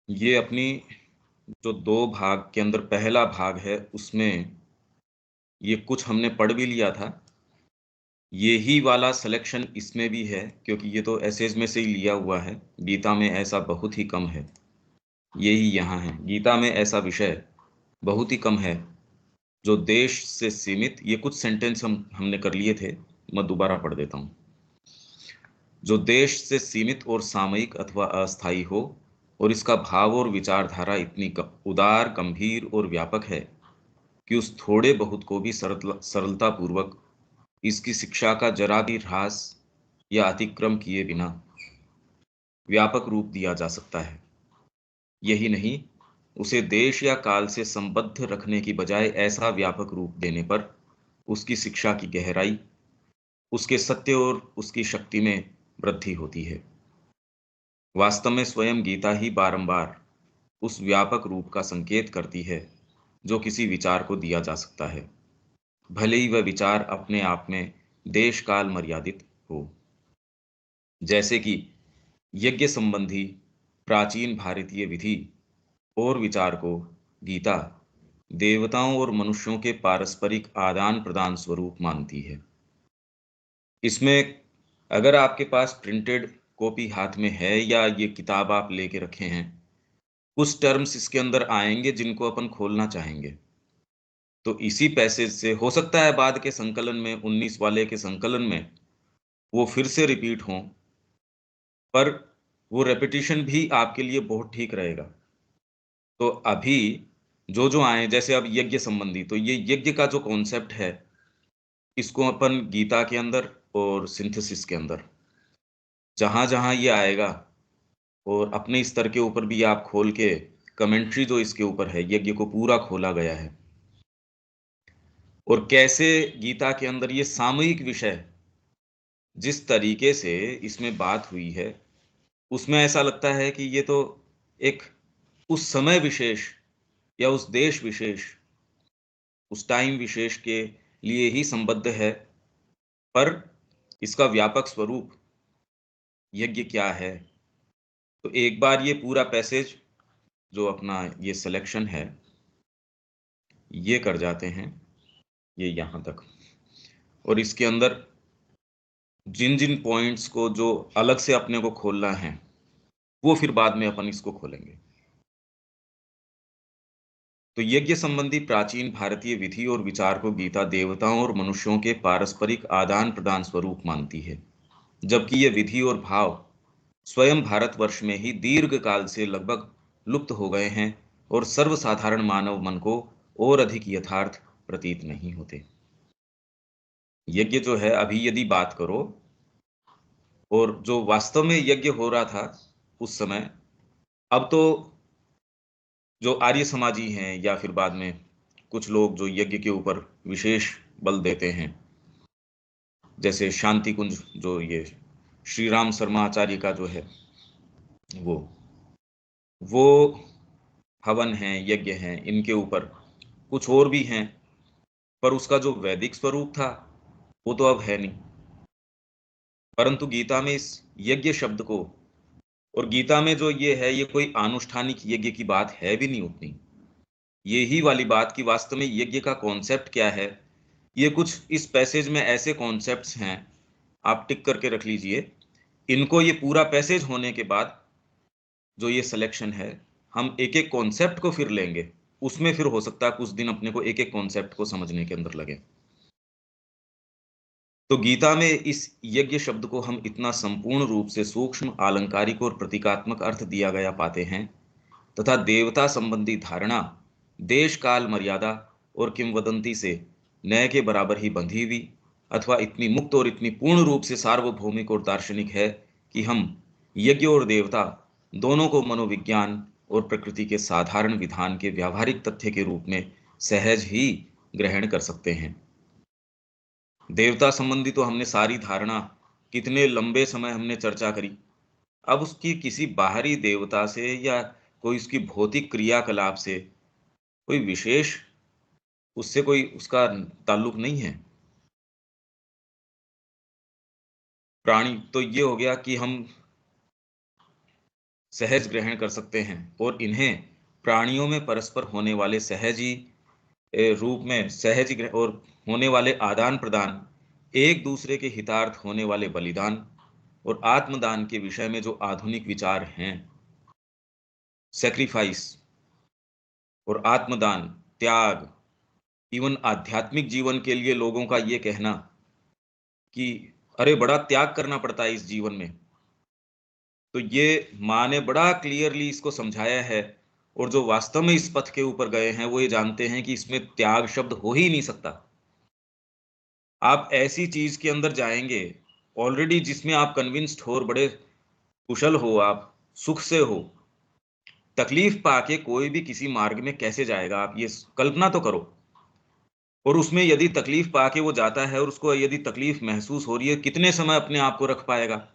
ये अपनी जो 2 भाग के अंदर पहला भाग है, उसमें ये कुछ हमने पढ़ भी लिया था। यही वाला सिलेक्शन इसमें भी है, क्योंकि ये तो एसेज में से ही लिया हुआ है। गीता में ऐसा बहुत ही कम है। यही यहाँ है, गीता में ऐसा विषय बहुत ही कम है जो देश से सीमित। ये कुछ सेंटेंस हमने कर लिए थे, मैं दोबारा पढ़ देता हूँ। जो देश से सीमित और सामयिक अथवा अस्थायी हो, और इसका भाव और विचारधारा इतनी उदार, गंभीर और व्यापक है कि उस थोड़े बहुत को भी सरलता पूर्वक इसकी शिक्षा का जरा भी ह्रास या अतिक्रम किए बिना व्यापक रूप दिया जा सकता है। यही नहीं, उसे देश या काल से संबद्ध रखने की बजाय ऐसा व्यापक रूप देने पर उसकी शिक्षा की गहराई, उसके सत्य और उसकी शक्ति में वृद्धि होती है। वास्तव में स्वयं गीता ही बारंबार उस व्यापक रूप का संकेत करती है जो किसी विचार को दिया जा सकता है, भले ही वह विचार अपने आप में देश काल मर्यादित हो। जैसे कि यज्ञ संबंधी प्राचीन भारतीय विधि और विचार को गीता देवताओं और मनुष्यों के पारस्परिक आदान प्रदान स्वरूप मानती है। इसमें अगर आपके पास प्रिंटेड कॉपी हाथ में है या ये किताब आप लेके रखे हैं, कुछ टर्म्स इसके अंदर आएंगे जिनको अपन खोलना चाहेंगे। तो इसी पैसेज से हो सकता है बाद के संकलन में, 19 वाले के संकलन में, वो फिर से रिपीट हों, पर वो रेपिटेशन भी आपके लिए बहुत ठीक रहेगा। तो अभी जो जो आए, जैसे अब यज्ञ संबंधी, तो ये यज्ञ का जो कॉन्सेप्ट है, इसको अपन गीता के अंदर और सिंथेसिस के अंदर जहां जहां ये आएगा, और अपने स्तर के ऊपर भी आप खोल के कमेंट्री जो इसके ऊपर है, यज्ञ को पूरा खोला गया है। और कैसे गीता के अंदर ये सामयिक विषय, जिस तरीके से इसमें बात हुई है, उसमें ऐसा लगता है कि ये तो एक उस समय विशेष या उस देश विशेष, उस टाइम विशेष के लिए ही संबद्ध है। पर इसका व्यापक स्वरूप यज्ञ क्या है, तो एक बार ये पूरा पैसेज जो अपना ये सिलेक्शन है, ये कर जाते हैं, ये यहाँ तक। और इसके अंदर जिन जिन पॉइंट्स को जो अलग से अपने को खोलना है, वो फिर बाद में अपन इसको खोलेंगे। तो यज्ञ संबंधी प्राचीन भारतीय विधि और विचार को गीता देवताओं और मनुष्यों के पारस्परिक आदान प्रदान स्वरूप मानती है, जबकि ये विधि और भाव स्वयं भारतवर्ष में ही दीर्घ काल से लगभग लुप्त हो गए हैं और सर्वसाधारण मानव मन को और अधिक यथार्थ प्रतीत नहीं होते। यज्ञ जो है, अभी यदि बात करो, और जो वास्तव में यज्ञ हो रहा था उस समय, अब तो जो आर्य समाजी हैं या फिर बाद में कुछ लोग जो यज्ञ के ऊपर विशेष बल देते हैं, जैसे शांति कुंज, जो ये श्री राम शर्मा आचार्य का जो है, वो वो हवन हैं, यज्ञ हैं, इनके ऊपर कुछ और भी हैं, पर उसका जो वैदिक स्वरूप था वो तो अब है नहीं। परंतु गीता में इस यज्ञ शब्द को, और गीता में जो ये है, ये कोई आनुष्ठानिक यज्ञ की बात है भी नहीं उतनी। यही वाली बात कि वास्तव में यज्ञ का कॉन्सेप्ट क्या है, ये कुछ इस पैसेज में ऐसे कॉन्सेप्ट्स हैं, आप टिक करके रख लीजिए। इनको ये पूरा पैसेज होने के बाद जो ये सिलेक्शन है, हम एक एक कॉन्सेप्ट को फिर लेंगे। उसमें फिर हो सकता है कुछ दिन अपने को एक एक कॉन्सेप्ट को समझने के अंदर लगे। तो गीता में इस यज्ञ शब्द को हम इतना संपूर्ण रूप से सूक्ष्म, आलंकारिक और प्रतीकात्मक अर्थ दिया गया पाते हैं, तथा देवता संबंधी धारणा देश काल मर्यादा और किंवदंती से नए के बराबर ही बंधी हुई, अथवा इतनी मुक्त और इतनी पूर्ण रूप से सार्वभौमिक और दार्शनिक है कि हम यज्ञ और देवता दोनों को मनोविज्ञान और प्रकृति के साधारण विधान के व्यावहारिक तथ्य के रूप में सहज ही ग्रहण कर सकते हैं। देवता संबंधी तो हमने सारी धारणा कितने लंबे समय हमने चर्चा करी। अब उसकी किसी बाहरी देवता से या कोई उसकी भौतिक क्रियाकलाप से कोई विशेष, उससे कोई उसका ताल्लुक नहीं है। प्राणी तो ये हो गया कि हम सहज ग्रहण कर सकते हैं और इन्हें प्राणियों में परस्पर होने वाले सहजी रूप में सहज और होने वाले आदान प्रदान, एक दूसरे के हितार्थ होने वाले बलिदान और आत्मदान के विषय में जो आधुनिक विचार हैं, सेक्रीफाइस और आत्मदान, त्याग, इवन आध्यात्मिक जीवन के लिए लोगों का ये कहना कि अरे बड़ा त्याग करना पड़ता है इस जीवन में, तो ये माँ ने बड़ा क्लियरली इसको समझाया है। और जो वास्तव में इस पथ के ऊपर गए हैं वो ये जानते हैं कि इसमें त्याग शब्द हो ही नहीं सकता। आप ऐसी चीज के अंदर जाएंगे ऑलरेडी जिसमें आप कन्विंस्ड हो और बड़े कुशल हो, आप सुख से हो, तकलीफ पाके कोई भी किसी मार्ग में कैसे जाएगा, आप ये कल्पना तो करो। और उसमें यदि तकलीफ पाके वो जाता है और उसको यदि तकलीफ महसूस हो रही है, कितने समय अपने आप को रख पाएगा?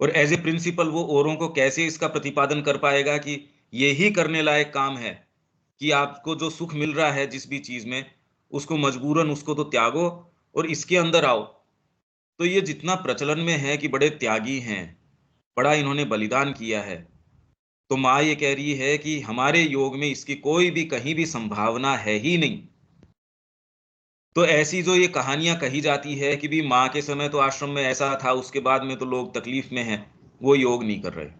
और एज ए प्रिंसिपल वो औरों को कैसे इसका प्रतिपादन कर पाएगा कि ये ही करने लायक काम है कि आपको जो सुख मिल रहा है जिस भी चीज में, उसको मजबूरन उसको तो त्यागो और इसके अंदर आओ। तो ये जितना प्रचलन में है कि बड़े त्यागी हैं, बड़ा इन्होंने बलिदान किया है, तो माँ ये कह रही है कि हमारे योग में इसकी कोई भी कहीं भी संभावना है ही नहीं। तो ऐसी जो ये कहानियां कही जाती है कि भी माँ के समय तो आश्रम में ऐसा था, उसके बाद में तो लोग तकलीफ में हैं, वो योग नहीं कर रहे।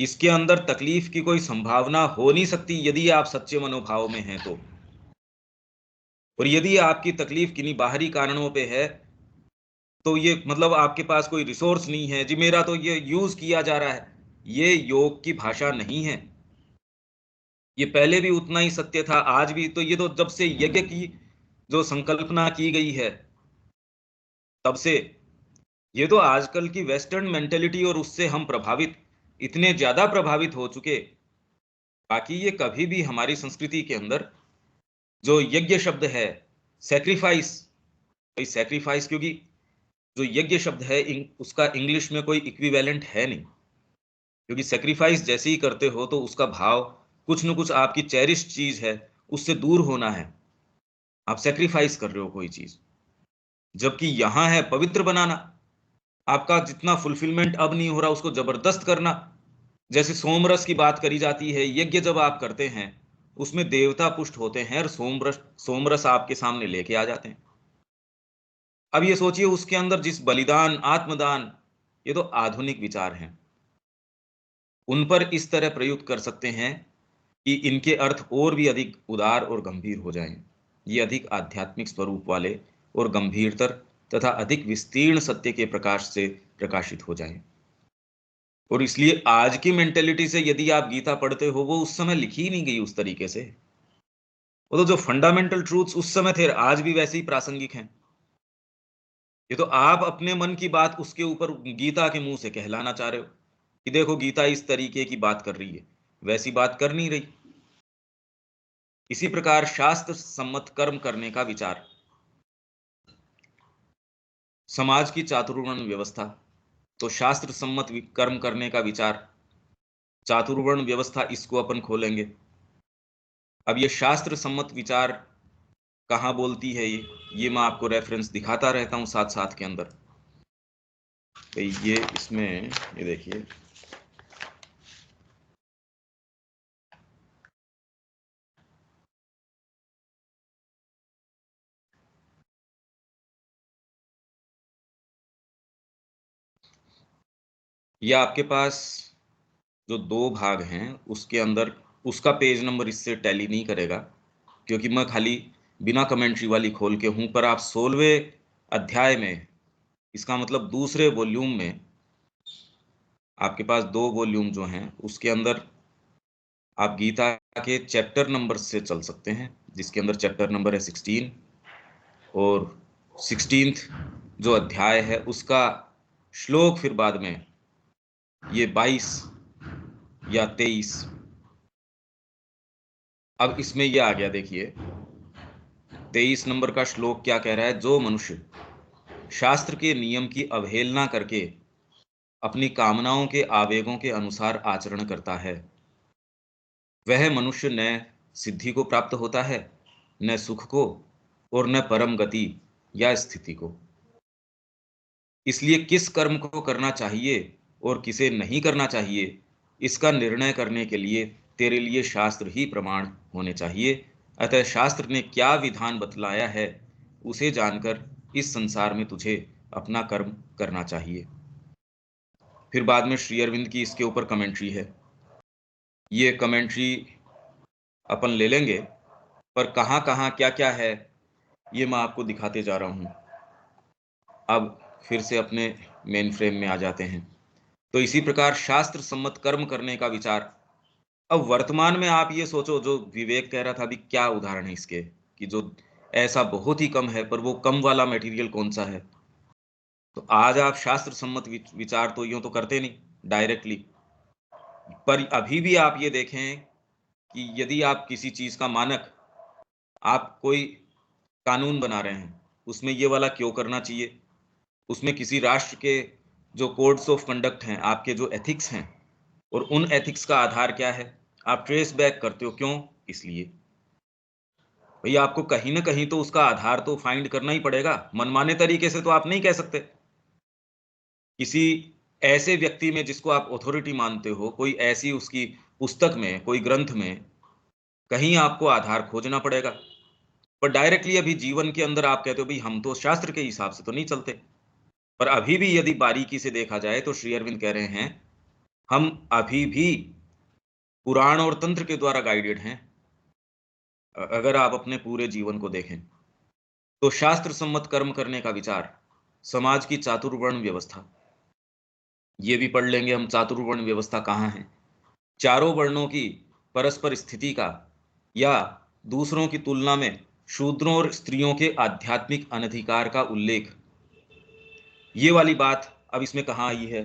इसके अंदर तकलीफ की कोई संभावना हो नहीं सकती यदि आप सच्चे मनोभाव में हैं तो। और यदि आपकी तकलीफ किन्हीं बाहरी कारणों पे है, तो ये मतलब आपके पास कोई रिसोर्स नहीं है जी, मेरा तो ये यूज किया जा रहा है, ये योग की भाषा नहीं है। ये पहले भी उतना ही सत्य था, आज भी। तो ये तो जब से यज्ञ की जो संकल्पना की गई है तब से, ये तो आजकल की वेस्टर्न मेंटेलिटी और उससे हम प्रभावित, इतने ज्यादा प्रभावित हो चुके। बाकी ये कभी भी हमारी संस्कृति के अंदर जो यज्ञ शब्द है, सेक्रीफाइस, भाई सेक्रीफाइस, क्योंकि जो यज्ञ शब्द है उसका इंग्लिश में कोई इक्विवेलेंट है नहीं। क्योंकि सेक्रीफाइस जैसे ही करते हो तो उसका भाव कुछ न कुछ आपकी चेरिश चीज है, उससे दूर होना है, आप सेक्रीफाइस कर रहे हो कोई चीज। जबकि यहां है पवित्र बनाना, आपका जितना फुलफिलमेंट अब नहीं हो रहा उसको जबरदस्त करना। जैसे सोमरस की बात करी जाती है, यज्ञ जब आप करते हैं उसमें देवता पुष्ट होते हैं और सोमरस सोमरस आपके सामने लेके आ जाते हैं। अब ये सोचिए उसके अंदर जिस बलिदान, आत्मदान, ये तो आधुनिक विचार हैं, उन पर इस तरह प्रयुक्त कर सकते हैं कि इनके अर्थ और भी अधिक उदार और गंभीर हो जाएं। ये अधिक आध्यात्मिक स्वरूप वाले और गंभीरतर तथा अधिक विस्तीर्ण सत्य के प्रकाश से प्रकाशित हो जाएं। और इसलिए आज की मेंटेलिटी से यदि आप गीता पढ़ते हो, वो उस समय लिखी ही नहीं गई उस तरीके से। वो तो जो फंडामेंटल ट्रूथ्स उस समय थे आज भी वैसे ही प्रासंगिक हैं। ये तो आप अपने मन की बात उसके ऊपर गीता के मुंह से कहलाना चाह रहे हो कि देखो गीता इस तरीके की बात कर रही है, वैसी बात कर नहीं रही। इसी प्रकार शास्त्र सम्मत कर्म करने का विचार, समाज की चातुर्वर्ण व्यवस्था, तो शास्त्र सम्मत कर्म करने का विचार, चातुर्वर्ण व्यवस्था, इसको अपन खोलेंगे। अब ये शास्त्र सम्मत विचार कहाँ बोलती है, ये मैं आपको रेफरेंस दिखाता रहता हूँ साथ साथ के अंदर। तो ये इसमें ये देखिए, ये आपके पास जो दो भाग हैं उसके अंदर उसका पेज नंबर इससे टैली नहीं करेगा, क्योंकि मैं खाली बिना कमेंट्री वाली खोल के हूं। पर आप 16वें अध्याय में, इसका मतलब दूसरे वॉल्यूम में, आपके पास दो वॉल्यूम जो हैं उसके अंदर आप गीता के चैप्टर नंबर से चल सकते हैं, जिसके अंदर चैप्टर नंबर है 16 और 16th जो अध्याय है उसका श्लोक फिर बाद में ये 22 या 23। अब इसमें ये आ गया, देखिए 23 नंबर का श्लोक क्या कह रहा है। जो मनुष्य शास्त्र के नियम की अवहेलना करके अपनी कामनाओं के आवेगों के अनुसार आचरण करता है, वह मनुष्य न सिद्धि को प्राप्त होता है, न सुख को, और न परम गति या स्थिति को। इसलिए किस कर्म को करना चाहिए और किसे नहीं करना चाहिए, इसका निर्णय करने के लिए तेरे लिए शास्त्र ही प्रमाण होने चाहिए। अतः शास्त्र ने क्या विधान बतलाया है, उसे जानकर इस संसार में तुझे अपना कर्म करना चाहिए। फिर बाद में श्री अरविंद की इसके ऊपर कमेंट्री है। ये कमेंट्री अपन ले लेंगे, पर कहाँ कहाँ क्या क्या है ये मैं आपको दिखाते जा रहा हूँ। अब फिर से अपने मेन फ्रेम में आ जाते हैं। तो इसी प्रकार शास्त्र सम्मत कर्म करने का विचार। अब वर्तमान में आप ये सोचो, जो विवेक कह रहा था अभी, क्या उदाहरण है इसके, कि जो ऐसा बहुत ही कम है, पर वो कम वाला मटेरियल कौन सा है। तो आज आप शास्त्र सम्मत विचार तो यूं तो करते नहीं डायरेक्टली, पर अभी भी आप ये देखें कि यदि आप किसी चीज का मानक, आप कोई कानून बना रहे हैं, उसमें ये वाला क्यों करना चाहिए, उसमें किसी राष्ट्र के जो कोड्स ऑफ कंडक्ट हैं, आपके जो एथिक्स हैं, और उन एथिक्स का आधार क्या है, आप ट्रेस बैक करते हो, क्यों? इसलिए भैया आपको कहीं ना कहीं तो उसका आधार तो फाइंड करना ही पड़ेगा। मनमाने तरीके से तो आप नहीं कह सकते। किसी ऐसे व्यक्ति में जिसको आप अथॉरिटी मानते हो, कोई ऐसी उसकी पुस्तक में, कोई ग्रंथ में, कहीं आपको आधार खोजना पड़ेगा। पर डायरेक्टली अभी जीवन के अंदर आप कहते हो भाई हम तो शास्त्र के हिसाब से तो नहीं चलते। पर अभी भी यदि बारीकी से देखा जाए तो श्री अरविंद कह रहे हैं हम अभी भी पुराण और तंत्र के द्वारा गाइडेड हैं। अगर आप अपने पूरे जीवन को देखें तो शास्त्र सम्मत कर्म करने का विचार, समाज की चातुर्वर्ण व्यवस्था, ये भी पढ़ लेंगे हम, चातुर्वर्ण व्यवस्था कहाँ है, चारों वर्णों की परस्पर स्थिति का, या दूसरों की तुलना में शूद्रों और स्त्रियों के आध्यात्मिक अनधिकार का उल्लेख, ये वाली बात अब इसमें कहाँ आई है,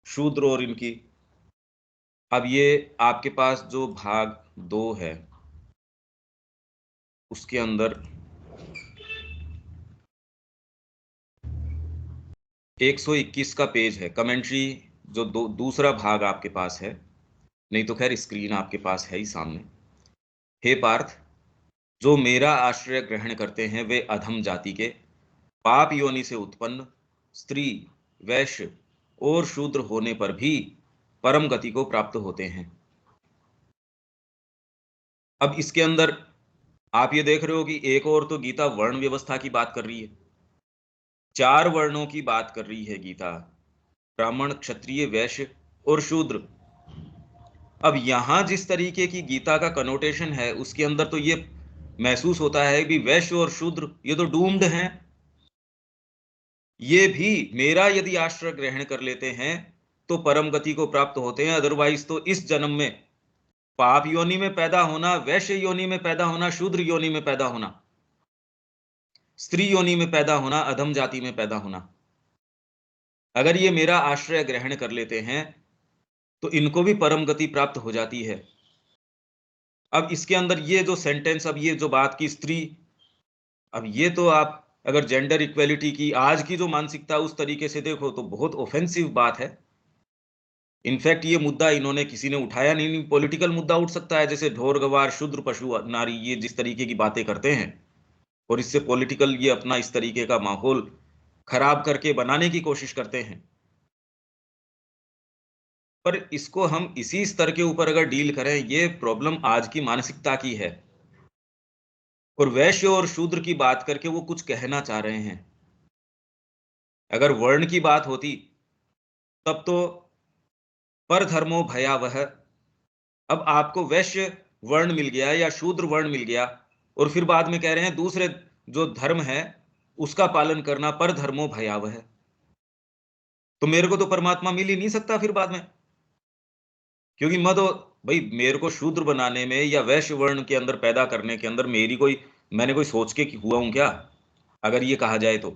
शूद्र और इनकी। अब ये आपके पास जो भाग 2 है, उसके अंदर 121 का पेज है, कमेंट्री जो दूसरा भाग आपके पास है, नहीं तो खैर स्क्रीन आपके पास है ही सामने। हे पार्थ, जो मेरा आश्रय ग्रहण करते हैं वे अधम जाति के, पाप योनि से उत्पन्न, स्त्री, वैश्य और शूद्र होने पर भी परम गति को प्राप्त होते हैं। अब इसके अंदर आप ये देख रहे हो कि एक और तो गीता वर्ण व्यवस्था की बात कर रही है, 4 वर्णों की बात कर रही है गीता, ब्राह्मण, क्षत्रिय, वैश्य और शूद्र। अब यहां जिस तरीके की गीता का कनोटेशन है, उसके अंदर तो ये महसूस होता है कि वैश्य और शूद्र ये तो डूम्ड हैं, ये भी मेरा यदि आश्रय ग्रहण कर लेते हैं तो परम गति को प्राप्त होते हैं, अदरवाइज तो इस जन्म में पाप योनि में पैदा होना, वैश्य योनि में पैदा होना, शूद्र योनि में पैदा होना, स्त्री योनि में पैदा होना, अधम जाति में पैदा होना। अगर ये मेरा आश्रय ग्रहण कर लेते हैं तो इनको भी परम गति प्राप्त हो जाती है। अब इसके अंदर ये जो सेंटेंस, अब ये जो बात की स्त्री, अब ये तो आप अगर जेंडर इक्वेलिटी की आज की जो मानसिकता उस तरीके से देखो तो बहुत ऑफेंसिव बात है। इनफैक्ट ये मुद्दा इन्होंने किसी ने उठाया नहीं, पॉलिटिकल मुद्दा उठ सकता है, जैसे ढोर गवार, शूद्र, पशु, नारी, ये जिस तरीके की बातें करते हैं, और इससे पॉलिटिकल ये अपना इस तरीके का माहौल खराब करके बनाने की कोशिश करते हैं। पर इसको हम इसी स्तर के ऊपर अगर डील करें, ये प्रॉब्लम आज की मानसिकता की है, और वैश्य और शूद्र की बात करके वो कुछ कहना चाह रहे हैं। अगर वर्ण की बात होती तब तो पर धर्मो भयावह, अब आपको वैश्य वर्ण मिल गया या शूद्र वर्ण मिल गया, और फिर बाद में कह रहे हैं दूसरे जो धर्म है उसका पालन करना पर धर्मो भयावह, तो मेरे को तो परमात्मा मिल ही नहीं सकता फिर बाद में, क्योंकि मैं तो, भाई मेरे को शूद्र बनाने में या वैश्य वर्ण के अंदर पैदा करने के अंदर मेरी कोई, मैंने कोई सोच के हुआ हूं क्या? अगर ये कहा जाए तो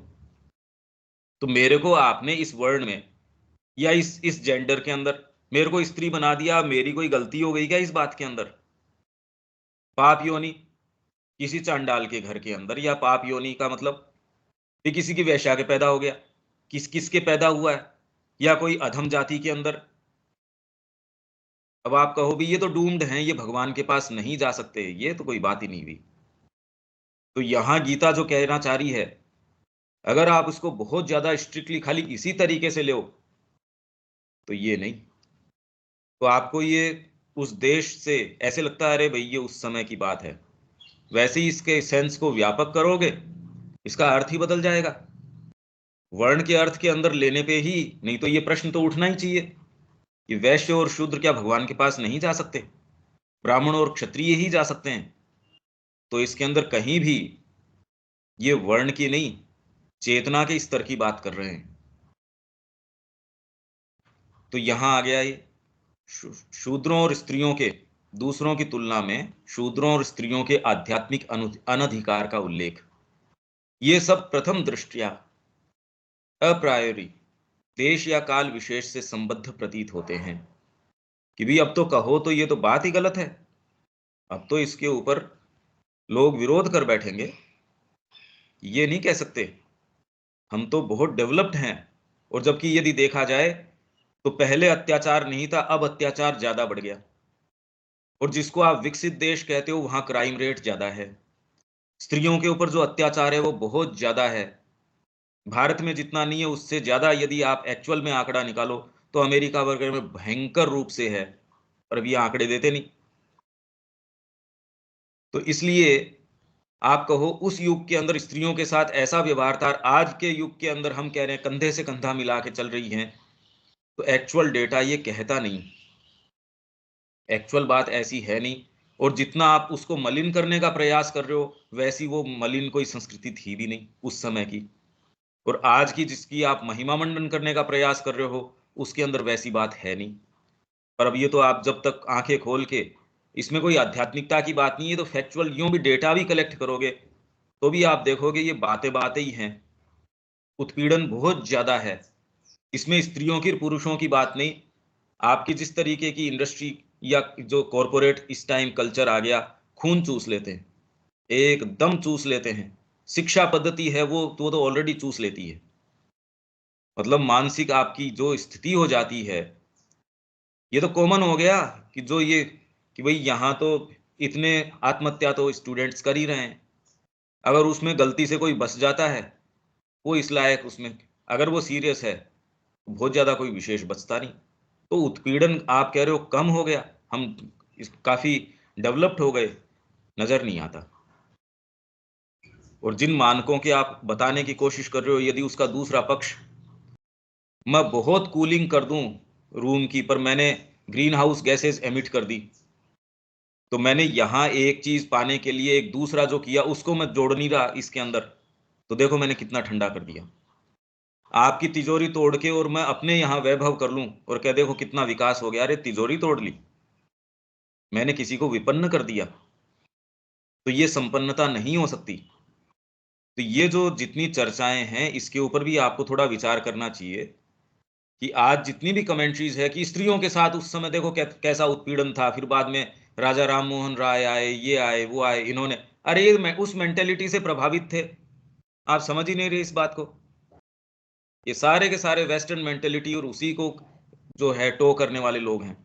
मेरे को आपने इस वर्ण में या इस जेंडर के अंदर मेरे को स्त्री बना दिया, मेरी कोई गलती हो गई क्या इस बात के अंदर? पाप योनि किसी चांडाल के घर के अंदर, या पाप योनि का मतलब ये किसी की वैश्या के पैदा हो गया, किस किस के पैदा हुआ है, या कोई अधम जाति के अंदर। अब आप कहो भी ये तो डूम्ड हैं, ये भगवान के पास नहीं जा सकते, ये तो कोई बात ही नहीं हुई। तो यहां गीता जो कहना चाह रही है, अगर आप उसको बहुत ज्यादा स्ट्रिक्टली खाली इसी तरीके से लो तो ये नहीं। तो आपको ये उस देश से ऐसे लगता है अरे भाई ये उस समय की बात है, वैसे ही इसके सेंस को व्यापक करोगे, इसका अर्थ ही बदल जाएगा। वर्ण के अर्थ के अंदर लेने पे ही, नहीं तो ये प्रश्न तो उठना ही चाहिए कि वैश्य और शूद्र क्या भगवान के पास नहीं जा सकते? ब्राह्मण और क्षत्रिय ही जा सकते हैं। तो इसके अंदर कहीं भी ये वर्ण की नहीं, चेतना के स्तर की बात कर रहे हैं। तो यहां आ गया ये शूद्रों और स्त्रियों के, दूसरों की तुलना में शूद्रों और स्त्रियों के आध्यात्मिक अनधिकार का उल्लेख। ये सब प्रथम दृष्टया अप्रायोरी देश या काल विशेष से संबद्ध प्रतीत होते हैं कि भी अब तो कहो तो ये तो बात ही गलत है, अब तो इसके ऊपर लोग विरोध कर बैठेंगे। ये नहीं कह सकते हम तो बहुत डेवलप्ड हैं, और जबकि यदि देखा जाए तो पहले अत्याचार नहीं था, अब अत्याचार ज्यादा बढ़ गया। और जिसको आप विकसित देश कहते हो वहां क्राइम रेट ज्यादा है, स्त्रियों के ऊपर जो अत्याचार है वो बहुत ज्यादा है। भारत में जितना नहीं है उससे ज्यादा यदि आप एक्चुअल में आंकड़ा निकालो तो अमेरिका वगैरह में भयंकर रूप से है, पर अभी आंकड़े देते नहीं। तो इसलिए आप कहो उस युग के अंदर स्त्रियों के साथ ऐसा व्यवहार था, आज के युग के अंदर हम कह रहे हैं कंधे से कंधा मिला के चल रही हैं, तो एक्चुअल डेटा ये कहता नहीं, एक्चुअल बात ऐसी है नहीं। और जितना आप उसको मलिन करने का प्रयास कर रहे हो, वैसी वो मलिन कोई संस्कृति थी भी नहीं उस समय की। और आज की जिसकी आप महिमा मंडन करने का प्रयास कर रहे हो, उसके अंदर वैसी बात है नहीं। पर अब ये तो आप जब तक आंखें खोल के, इसमें कोई आध्यात्मिकता की बात नहीं है, तो फैक्चुअल यूं भी डेटा भी कलेक्ट करोगे तो भी आप देखोगे ये बातें बातें ही हैं। उत्पीड़न बहुत ज्यादा है, इसमें स्त्रियों की पुरुषों की बात नहीं। आपकी जिस तरीके की इंडस्ट्री या जो कॉरपोरेट इस टाइम कल्चर आ गया, खून चूस लेते हैं, एकदम चूस लेते हैं। शिक्षा पद्धति है वो तो ऑलरेडी चूस लेती है। मतलब मानसिक आपकी जो स्थिति हो जाती है, ये तो कॉमन हो गया कि जो ये कि भाई यहाँ तो इतने आत्महत्या तो स्टूडेंट्स कर ही रहे हैं, अगर उसमें गलती से कोई बच जाता है, वो इस लायक उसमें, अगर वो सीरियस है तो बहुत ज्यादा कोई विशेष बचता नहीं। तो उत्पीड़न आप कह रहे हो कम हो गया, हम काफी डेवलप्ड हो गए, नजर नहीं आता। और जिन मानकों के आप बताने की कोशिश कर रहे हो, यदि उसका दूसरा पक्ष, मैं बहुत कूलिंग कर दूं रूम की पर मैंने ग्रीन हाउस गैसेस एमिट कर दी, तो मैंने यहां एक चीज पाने के लिए एक दूसरा जो किया उसको मैं जोड़ नहीं रहा इसके अंदर, तो देखो मैंने कितना ठंडा कर दिया। आपकी तिजोरी तोड़ के और मैं अपने यहां वैभव कर लूं और कह देखो कितना विकास हो गया, अरे तिजोरी तोड़ ली, मैंने किसी को विपन्न कर दिया, तो ये संपन्नता नहीं हो सकती। तो ये जो जितनी चर्चाएं हैं इसके ऊपर भी आपको थोड़ा विचार करना चाहिए कि आज जितनी भी कमेंट्रीज है कि स्त्रियों के साथ उस समय देखो कैसा उत्पीड़न था, फिर बाद में राजा राम मोहन राय आए, ये आए वो आए, इन्होंने, अरे ये उस मेंटेलिटी से प्रभावित थे, आप समझ ही नहीं रहे इस बात को। ये सारे के सारे वेस्टर्न मेंटेलिटी और उसी को जो है टो करने वाले लोग हैं।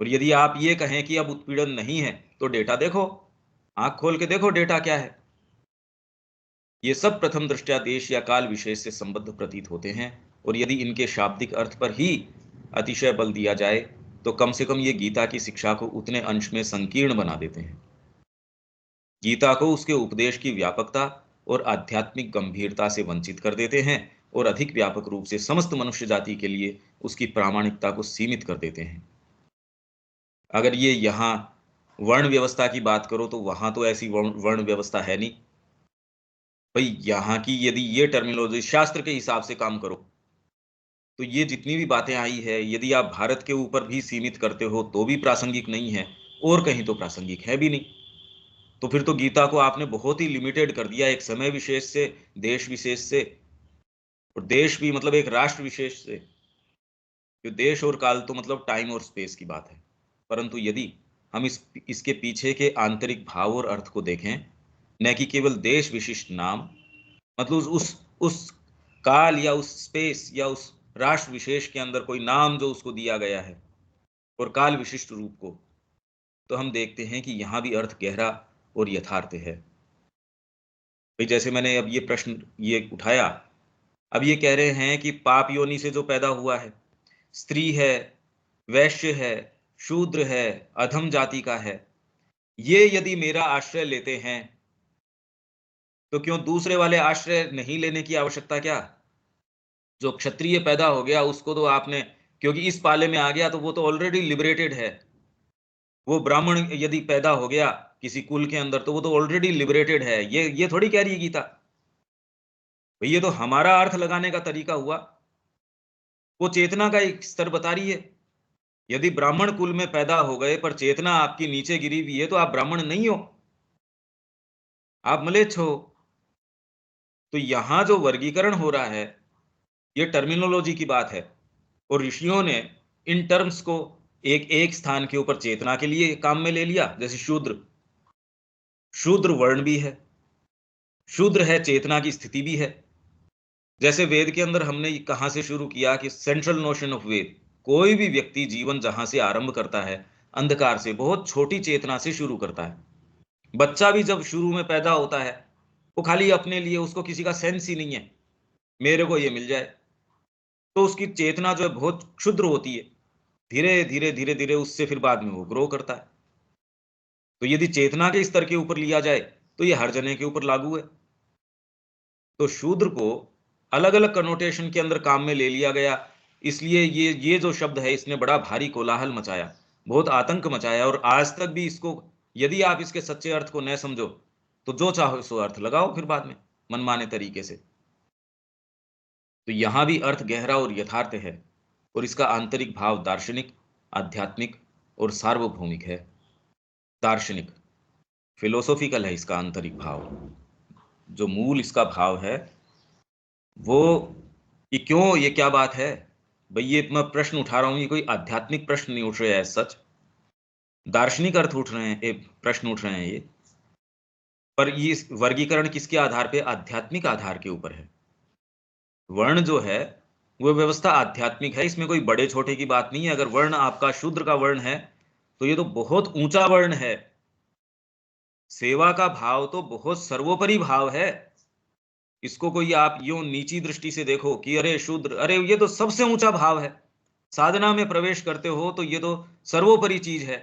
और यदि आप ये कहें कि अब उत्पीड़न नहीं है, तो डेटा देखो, आंख खोल के देखो डेटा क्या है। ये सब प्रथम दृष्टया देश या काल विशेष से संबद्ध प्रतीत होते हैं, और यदि इनके शाब्दिक अर्थ पर ही अतिशय बल दिया जाए तो कम से कम ये गीता की शिक्षा को उतने अंश में संकीर्ण बना देते हैं। गीता को उसके उपदेश की व्यापकता और आध्यात्मिक गंभीरता से वंचित कर देते हैं, और अधिक व्यापक रूप से समस्त मनुष्य जाति के लिए उसकी प्रामाणिकता को सीमित कर देते हैं। अगर ये यहाँ वर्ण व्यवस्था की बात करो तो वहां तो ऐसी वर्ण व्यवस्था है नहीं। भाई यहाँ की यदि ये टर्मिनोलॉजी शास्त्र के हिसाब से काम करो, तो ये जितनी भी बातें आई है यदि आप भारत के ऊपर भी सीमित करते हो तो भी प्रासंगिक नहीं है, और कहीं तो प्रासंगिक है भी नहीं। तो फिर तो गीता को आपने बहुत ही लिमिटेड कर दिया एक समय विशेष से, देश विशेष से, और देश भी मतलब एक राष्ट्र विशेष से। जो देश और काल तो मतलब टाइम और स्पेस की बात है। परंतु यदि हम इसके पीछे के आंतरिक भाव और अर्थ को देखें, न कि केवल देश विशिष्ट नाम, मतलब उस काल या उस स्पेस या उस राष्ट्र विशेष के अंदर कोई नाम जो उसको दिया गया है, और काल विशिष्ट रूप को, तो हम देखते हैं कि यहां भी अर्थ गहरा और यथार्थ है। भाई जैसे मैंने अब ये प्रश्न ये उठाया, अब ये कह रहे हैं कि पाप योनि से जो पैदा हुआ है, स्त्री है, वैश्य है, शूद्र है, अधम जाति का है, ये यदि मेरा आश्रय लेते हैं तो क्यों दूसरे वाले आश्रय नहीं लेने की आवश्यकता क्या? जो क्षत्रिय पैदा हो गया उसको तो आपने, क्योंकि इस पाले में आ गया तो वो तो ऑलरेडी लिबरेटेड है। वो ब्राह्मण यदि पैदा हो गया किसी कुल के अंदर तो वो तो ऑलरेडी लिबरेटेड है। ये थोड़ी कह रही है गीता भाई, ये तो हमारा अर्थ लगाने का तरीका हुआ। वो चेतना का एक स्तर बता रही है। यदि ब्राह्मण कुल में पैदा हो गए पर चेतना आपकी नीचे गिरी हुई है तो आप ब्राह्मण नहीं हो, आप म्लेच्छ हो। तो यहां जो वर्गीकरण हो रहा है ये टर्मिनोलॉजी की बात है, और ऋषियों ने इन टर्म्स को एक एक स्थान के ऊपर चेतना के लिए काम में ले लिया। जैसे शूद्र, शूद्र वर्ण भी है, शूद्र है, चेतना की स्थिति भी है। जैसे वेद के अंदर हमने कहां से शुरू किया कि सेंट्रल नोशन ऑफ वेद, कोई भी व्यक्ति जीवन जहां से आरंभ करता है अंधकार से, बहुत छोटी चेतना से शुरू करता है। बच्चा भी जब शुरू में पैदा होता है वो खाली अपने लिए, उसको किसी का सेंस ही नहीं है मेरे को ये मिल जाए, तो उसकी चेतना जो है बहुत क्षुद्र होती है। धीरे धीरे धीरे धीरे उससे फिर बाद में वो ग्रो करता है। तो यदि चेतना के स्तर के ऊपर लिया जाए तो ये हर जने के ऊपर लागू है। तो शूद्र को अलग अलग कनोटेशन के अंदर काम में ले लिया गया, इसलिए ये जो शब्द है इसने बड़ा भारी कोलाहल मचाया, बहुत आतंक मचाया। और आज तक भी इसको, यदि आप इसके सच्चे अर्थ को न समझो तो जो चाहो सो अर्थ लगाओ फिर बाद में मनमाने तरीके से। तो यहां भी अर्थ गहरा और यथार्थ है, और इसका आंतरिक भाव दार्शनिक, आध्यात्मिक और सार्वभौमिक है। दार्शनिक, फिलोसॉफिकल है इसका आंतरिक भाव। जो मूल इसका भाव है वो, ये क्यों, ये क्या बात है भाई, ये मैं प्रश्न उठा रहा हूं, ये कोई आध्यात्मिक प्रश्न नहीं उठ रहे हैं सच, दार्शनिक अर्थ उठ रहे हैं, प्रश्न उठ रहे हैं ये। पर ये वर्गीकरण किसके आधार पे? आध्यात्मिक आधार के ऊपर है। वर्ण जो है वो व्यवस्था आध्यात्मिक है, इसमें कोई बड़े छोटे की बात नहीं है। अगर वर्ण आपका शूद्र का वर्ण है तो ये तो बहुत ऊंचा वर्ण है। सेवा का भाव तो बहुत सर्वोपरि भाव है। इसको कोई आप यूं नीची दृष्टि से देखो कि अरे शूद्र, अरे ये तो सबसे ऊंचा भाव है। साधना में प्रवेश करते हो तो ये तो सर्वोपरि चीज है।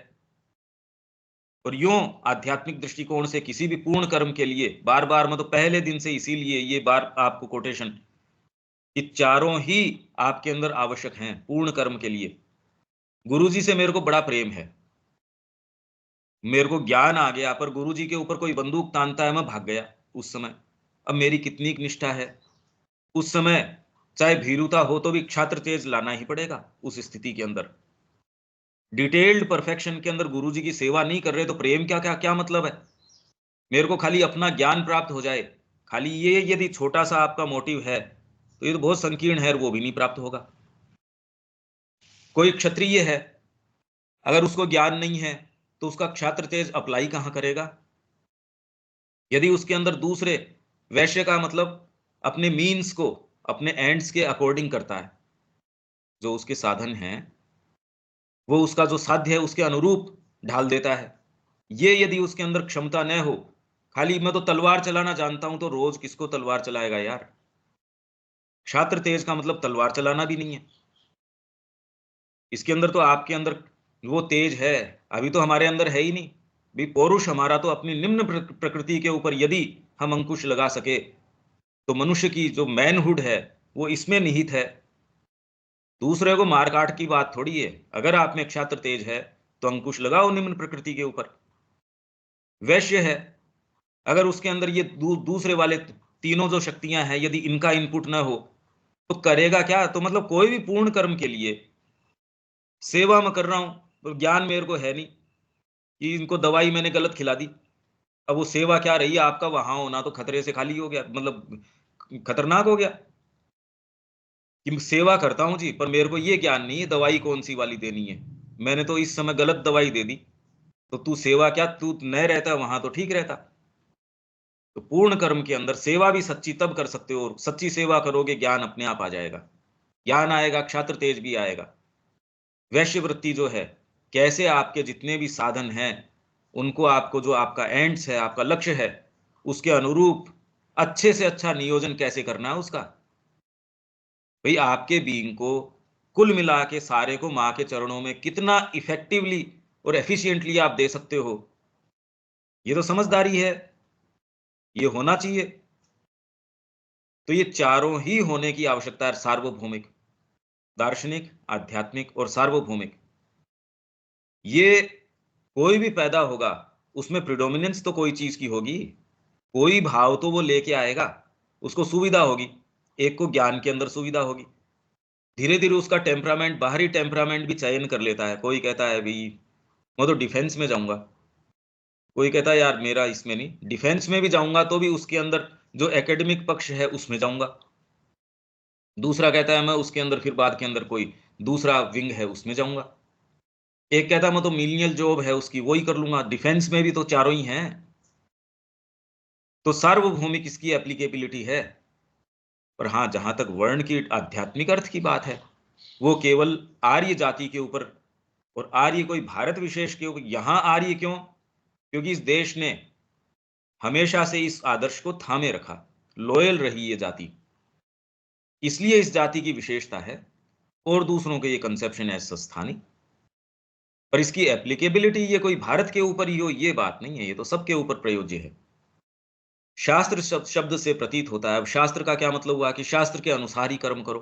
और यूं आध्यात्मिक दृष्टिकोण से किसी भी पूर्ण कर्म के लिए, बार बार मतलब पहले दिन से, इसीलिए ये बार आपको कोटेशन, ये चारों ही आपके अंदर आवश्यक हैं पूर्ण कर्म के लिए। गुरुजी से मेरे को बड़ा प्रेम है, मेरे को ज्ञान आ गया, पर गुरुजी के ऊपर कोई बंदूक तानता है, मैं भाग गया उस समय। अब मेरी कितनी निष्ठा है उस समय, चाहे भीरुता हो तो भी क्षात्र तेज लाना ही पड़ेगा उस स्थिति के अंदर। डिटेल्ड परफेक्शन के अंदर गुरुजी की सेवा नहीं कर रहे तो प्रेम क्या क्या क्या मतलब है? मेरे को खाली अपना ज्ञान प्राप्त हो जाए, खाली ये यदि छोटा सा आपका मोटिव है तो ये तो बहुत संकीर्ण है, और वो भी नहीं प्राप्त होगा। कोई क्षत्रिय है, अगर उसको ज्ञान नहीं है तो उसका क्षात्र तेज अप्लाई कहां करेगा? यदि उसके अंदर दूसरे, वैश्य का मतलब अपने मीन्स को अपने एंड्स के अकॉर्डिंग करता है, जो उसके साधन हैं वो उसका जो साध्य है उसके अनुरूप ढाल देता है। ये यदि उसके अंदर क्षमता न हो, खाली मैं तो तलवार चलाना जानता हूं, तो रोज किसको तलवार चलाएगा यार? क्षात्र तेज का मतलब तलवार चलाना भी नहीं है। इसके अंदर तो आपके अंदर वो तेज है, अभी तो हमारे अंदर है ही नहीं भी। पौरुष हमारा तो अपनी निम्न प्रकृति के ऊपर यदि हम अंकुश लगा सके तो मनुष्य की जो मैनहुड है वो इसमें निहित है। दूसरे को मार काट की बात थोड़ी है। अगर आप में क्षात्र तेज है तो अंकुश लगाओ निम्न प्रकृति के ऊपर। वैश्य है, अगर उसके अंदर ये दूसरे वाले तीनों जो शक्तियां हैं यदि इनका इनपुट ना हो तो करेगा क्या? तो मतलब कोई भी पूर्ण कर्म के लिए, सेवा में कर रहा हूं तो ज्ञान मेरे को है नहीं कि इनको दवाई मैंने गलत खिला दी, अब वो सेवा क्या रही? आपका वहां होना तो खतरे से खाली हो गया, मतलब खतरनाक हो गया कि सेवा करता हूं जी पर मेरे को ये ज्ञान नहीं है दवाई कौन सी वाली देनी है, मैंने तो इस समय गलत दवाई दे दी। तो तू सेवा क्या, तू न रहता वहां तो ठीक रहता। तो पूर्ण कर्म के अंदर सेवा भी सच्ची तब कर सकते हो, और सच्ची सेवा करोगे ज्ञान अपने आप आ जाएगा। ज्ञान आएगा, क्षात्र तेज भी आएगा। वैश्य वृत्ति जो है, कैसे आपके जितने भी साधन हैं उनको, आपको जो आपका एंड्स है, आपका लक्ष्य है, उसके अनुरूप अच्छे से अच्छा नियोजन कैसे करना है उसका। भाई आपके बीइंग को कुल मिला के सारे को माँ के चरणों में कितना इफेक्टिवली और एफिशिएंटली आप दे सकते हो, ये तो समझदारी है, ये होना चाहिए। तो ये चारों ही होने की आवश्यकता है, सार्वभौमिक, दार्शनिक, आध्यात्मिक और सार्वभौमिक। ये कोई भी पैदा होगा उसमें प्रिडोमिनेंस तो कोई चीज की होगी, कोई भाव तो वो लेके आएगा, उसको सुविधा होगी। एक को ज्ञान के अंदर सुविधा होगी, धीरे धीरे उसका टेम्परामेंट, बाहरी टेम्परामेंट भी चयन कर लेता है। कोई कहता है भाई मैं तो डिफेंस में जाऊंगा, कोई कहता है यार मेरा इसमें नहीं, डिफेंस में भी जाऊंगा तो भी उसके अंदर जो एकेडमिक पक्ष है उसमें जाऊंगा। दूसरा कहता है मैं उसके अंदर फिर बाद के अंदर कोई दूसरा विंग है उसमें जाऊंगा। एक कहता है मैं तो मिलियनियल जॉब है उसकी वही कर लूंगा। डिफेंस में भी तो चारों ही हैं। तो सार्वभौमिक इसकी एप्लीकेबिलिटी है। पर हाँ, जहां तक वर्ण की आध्यात्मिक अर्थ की बात है, वो केवल आर्य जाति के ऊपर, और आर्य कोई भारत विशेष के ऊपर। यहां आर्य क्यों? क्योंकि इस देश ने हमेशा से इस आदर्श को थामे रखा, लॉयल रही ये जाति, इसलिए इस जाति की विशेषता है। और दूसरों के ये कंसेप्शन है संस्थानिक। पर इसकी एप्लीकेबिलिटी ये कोई भारत के ऊपर ही हो ये बात नहीं है, ये तो सबके ऊपर प्रयोज्य है। शास्त्र शब्द से प्रतीत होता है। अब शास्त्र का क्या मतलब हुआ कि शास्त्र के अनुसार ही कर्म करो,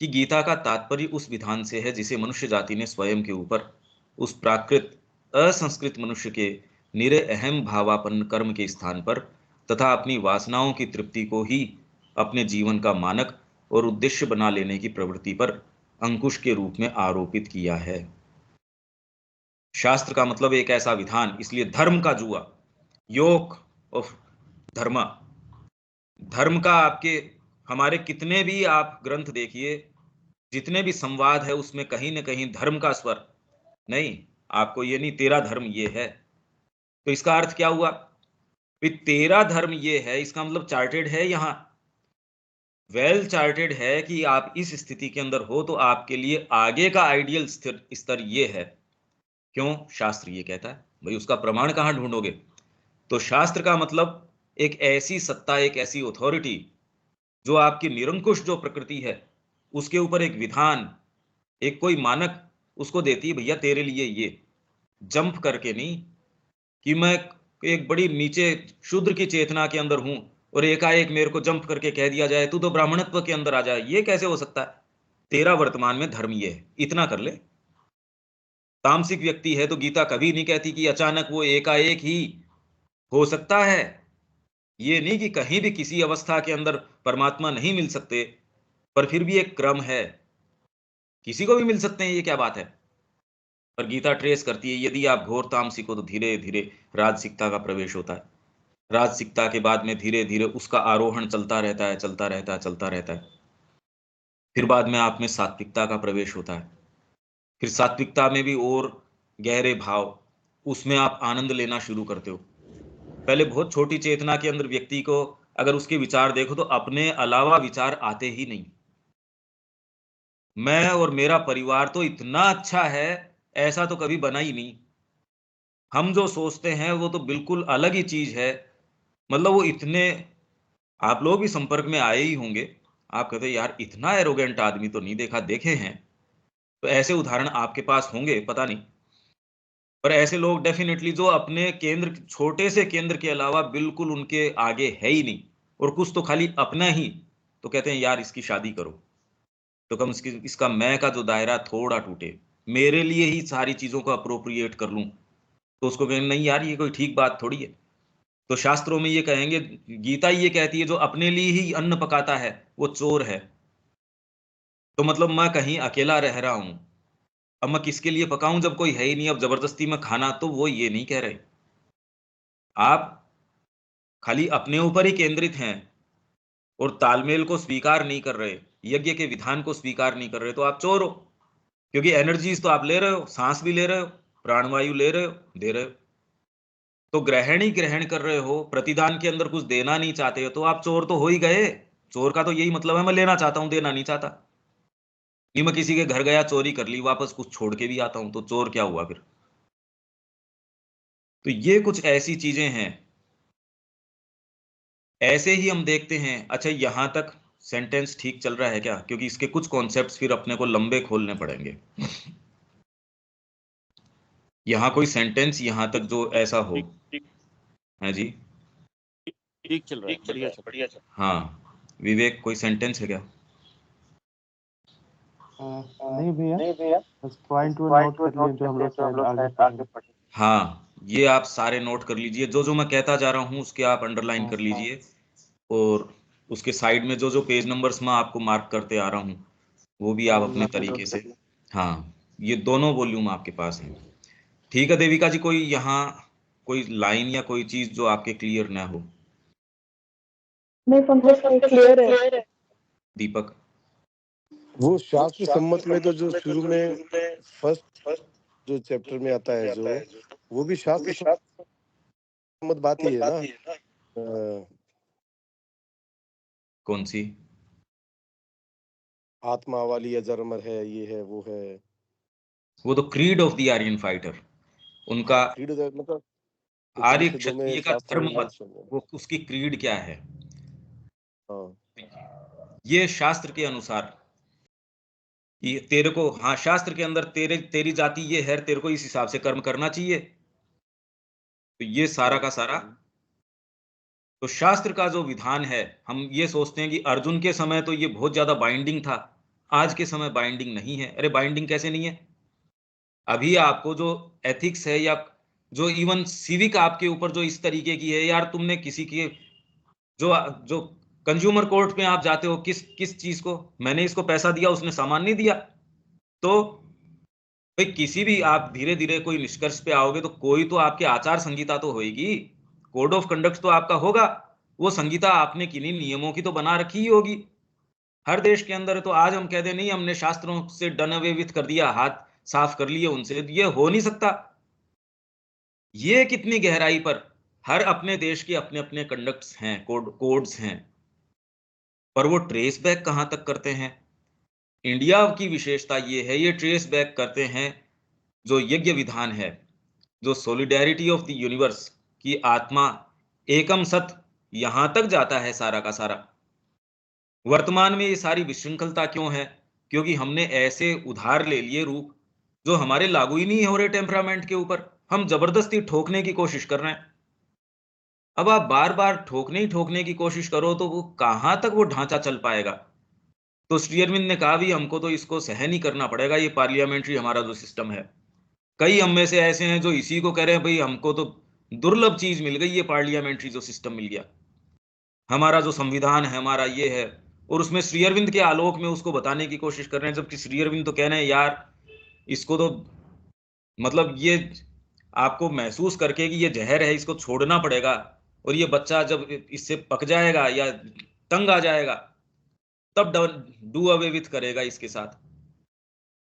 कि गीता का तात्पर्य उस विधान से है जिसे मनुष्य जाति ने स्वयं के ऊपर, उस प्राकृत असंस्कृत मनुष्य के निरे अहम भावापन्न कर्म के स्थान पर तथा अपनी वासनाओं की तृप्ति को ही अपने जीवन का मानक और उद्देश्य बना लेने की प्रवृत्ति पर अंकुश के रूप में आरोपित किया है। शास्त्र का मतलब एक ऐसा विधान, इसलिए धर्म का जुआ, योग ऑफ धर्मा, धर्म का आपके हमारे कितने भी आप ग्रंथ देखिए, जितने भी संवाद है उसमें कहीं ना कहीं धर्म का स्वर नहीं। आपको ये नहीं तेरा धर्म ये है, तो इसका अर्थ क्या हुआ? भी तेरा धर्म ये है, इसका मतलब चार्टेड है, यहां वेल चार्टेड है कि आप इस स्थिति के अंदर हो तो आपके लिए आगे का आइडियल स्थिर स्तर ये है। क्यों? शास्त्र ये कहता है। भाई उसका प्रमाण कहां ढूंढोगे? तो शास्त्र का मतलब एक ऐसी सत्ता, एक ऐसी अथॉरिटी जो आपकी निरंकुश जो प्रकृति है उसके ऊपर एक विधान, एक कोई मानक उसको देती है। भैया तेरे लिए ये, जंप करके नहीं कि मैं एक बड़ी नीचे शूद्र की चेतना के अंदर हूं और एकाएक मेरे को जंप करके कह दिया जाए तू तो ब्राह्मणत्व के अंदर आ जाए, ये कैसे हो सकता है? तेरा वर्तमान में धर्म ये है, इतना कर ले। तामसिक व्यक्ति है तो गीता कभी नहीं कहती कि अचानक वो एकाएक ही हो सकता है। ये नहीं कि कहीं भी किसी अवस्था के अंदर परमात्मा नहीं मिल सकते, पर फिर भी एक क्रम है, किसी को भी मिल सकते हैं, ये क्या बात है? पर गीता ट्रेस करती है यदि आप घोर तामसिक हो तो धीरे धीरे राजसिकता का प्रवेश होता है। राजसिकता के बाद में धीरे धीरे उसका आरोहण चलता रहता है, चलता रहता है, चलता रहता है। फिर बाद में आप में सात्विकता का प्रवेश होता है। फिर सात्विकता में भी और गहरे भाव, उसमें आप आनंद लेना शुरू करते हो। पहले बहुत छोटी चेतना के अंदर व्यक्ति को अगर उसके विचार देखो तो अपने अलावा विचार आते ही नहीं। मैं और मेरा परिवार तो इतना अच्छा है, ऐसा तो कभी बना ही नहीं। हम जो सोचते हैं वो तो बिल्कुल अलग ही चीज है। मतलब वो इतने, आप लोग भी संपर्क में आए ही होंगे, आप कहते हैं यार इतना एरोगेंट आदमी तो नहीं देखा, देखे हैं तो ऐसे उदाहरण आपके पास होंगे, पता नहीं। पर ऐसे लोग डेफिनेटली जो अपने केंद्र, छोटे से केंद्र के अलावा बिल्कुल उनके आगे है ही नहीं, और कुछ तो खाली अपना ही, तो कहते हैं यार इसकी शादी करो तो कम से कम इसका मैं का जो दायरा थोड़ा टूटे, मेरे लिए ही सारी चीजों को अप्रोप्रिएट कर लूं। तो उसको कहेंगे नहीं यार ये कोई ठीक बात थोड़ी है। तो शास्त्रों में ये कहेंगे, गीता ये कहती है जो अपने लिए ही अन्न पकाता है वो चोर है। तो मतलब मैं कहीं अकेला रह रहा हूं, अब मैं किसके लिए पकाऊं जब कोई है ही नहीं, अब जबरदस्ती में खाना, तो वो ये नहीं कह रहे। आप खाली अपने ऊपर ही केंद्रित हैं और तालमेल को स्वीकार नहीं कर रहे, यज्ञ के विधान को स्वीकार नहीं कर रहे, तो आप चोर हो। क्योंकि एनर्जीज तो आप ले रहे हो, सांस भी ले रहे हो, प्राणवायु ले रहे हो, दे रहे हो, तो ग्रहण ही ग्रहण कर रहे हो, प्रतिदान के अंदर कुछ देना नहीं चाहते हो, तो आप चोर तो हो ही गए। चोर का तो यही मतलब है, मैं लेना चाहता हूं, देना नहीं चाहता। नहीं मैं किसी के घर गया, चोरी कर ली, वापस कुछ छोड़ के भी आता हूं, तो चोर क्या हुआ फिर? तो ये कुछ ऐसी चीजें हैं। ऐसे ही हम देखते हैं, अच्छा यहां तक सेंटेंस ठीक चल रहा है क्या? क्योंकि इसके कुछ कॉन्सेप्ट्स फिर अपने को लंबे खोलने पड़ेंगे। यहाँ कोई सेंटेंस यहाँ तक जो ऐसा हो है जी, ठीक चल रहा है, बढ़िया चल रहा है। हाँ विवेक, कोई सेंटेंस है क्या? नहीं भैया, बस पॉइंट वो नोट कर लिए जो हम लोग शायद आगे पढ़ेंगे। हाँ, ये आप सारे नोट कर लीजिए, जो जो मैं कहता जा रहा हूँ उसके आप अंडरलाइन कर लीजिए, और उसके साइड में जो जो पेज नंबर्स मैं आपको मार्क करते आ रहा हूँ वो भी आप अपने तरीके से, हाँ ये दोनों वॉल्यूम आपके पास हैं। ठीक है देविका जी, कोई यहाँ कोई लाइन या कोई चीज जो आपके क्लियर ना हो? नहीं, पंकज क्लियर है। दीपक? वो शास्त्र सम्मत में तो जो शुरू में फर्स्ट जो चैप्टर में आता है, जो वो भी शास्त्र सम्मत बात ही है ना। कौन सी? आत्मा वाली अजरमर है, ये है वो है, वो तो creed of the Aryan fighter, उनका मतलब आर्य क्षत्रिय का धर्म मत, वो उसकी क्रीड क्या है, ये शास्त्र के अनुसार ये तेरे को, हाँ शास्त्र के अंदर तेरी जाति ये है, तेरे को इस हिसाब से कर्म करना चाहिए, तो ये सारा का सारा तो शास्त्र का जो विधान है। हम ये सोचते हैं कि अर्जुन के समय तो ये बहुत ज्यादा बाइंडिंग था, आज के समय बाइंडिंग नहीं है। अरे बाइंडिंग कैसे नहीं है? अभी आपको जो एथिक्स है या जो इवन सिविक आपके ऊपर जो इस तरीके की है, यार तुमने किसी की जो जो कंज्यूमर कोर्ट में आप जाते हो, किस किस चीज को, मैंने इसको पैसा दिया उसने सामान नहीं दिया, तो भाई किसी भी आप धीरे धीरे कोई निष्कर्ष पे आओगे तो कोई तो आपके आचार संहिता तो होगी, कोड ऑफ कंडक्ट तो आपका होगा, वो संहिता आपने किन्हीं नियमों की तो बना रखी ही होगी। हर देश के अंदर तो आज हम कहते नहीं हमने शास्त्रों से डन अवे विथ कर दिया, हाथ साफ कर लिए उनसे, ये हो नहीं सकता। ये कितनी गहराई पर हर अपने देश के अपने अपने कंडक्ट्स हैं, कोड्स हैं, पर वो ट्रेस बैक कहां तक करते हैं? इंडिया की विशेषता ये है, ये ट्रेस बैक करते हैं जो यज्ञ विधान है, जो सॉलिडेरिटी ऑफ द यूनिवर्स की आत्मा एकम सत, यहां तक जाता है सारा का सारा। वर्तमान में ये सारी विशृंखलता क्यों है? क्योंकि हमने ऐसे उधार ले लिए रूप जो हमारे लागू ही नहीं हो रहे टेम्परामेंट के ऊपर, हम जबरदस्ती ठोकने की कोशिश कर रहे हैं। अब आप बार बार ठोकने ही ठोकने की कोशिश करो तो वो कहां तक वो ढांचा चल पाएगा? तो श्री अरविंद ने कहा भी हमको तो इसको सहन ही करना पड़ेगा, ये पार्लियामेंट्री हमारा जो सिस्टम है। कई हम में से ऐसे हैं जो इसी को कह रहे हैं, भाई हमको तो दुर्लभ चीज मिल गई, ये पार्लियामेंट्री जो सिस्टम मिल गया, हमारा जो संविधान है हमारा ये है, और उसमें श्री अरविंद के आलोक में उसको बताने की कोशिश कर रहे हैं, जबकि श्री अरविंद तो कह रहे हैं यार इसको तो मतलब ये आपको महसूस करके कि ये जहर है, इसको छोड़ना पड़ेगा, और ये बच्चा जब इससे पक जाएगा या तंग आ जाएगा तब डू अवे विथ करेगा इसके साथ।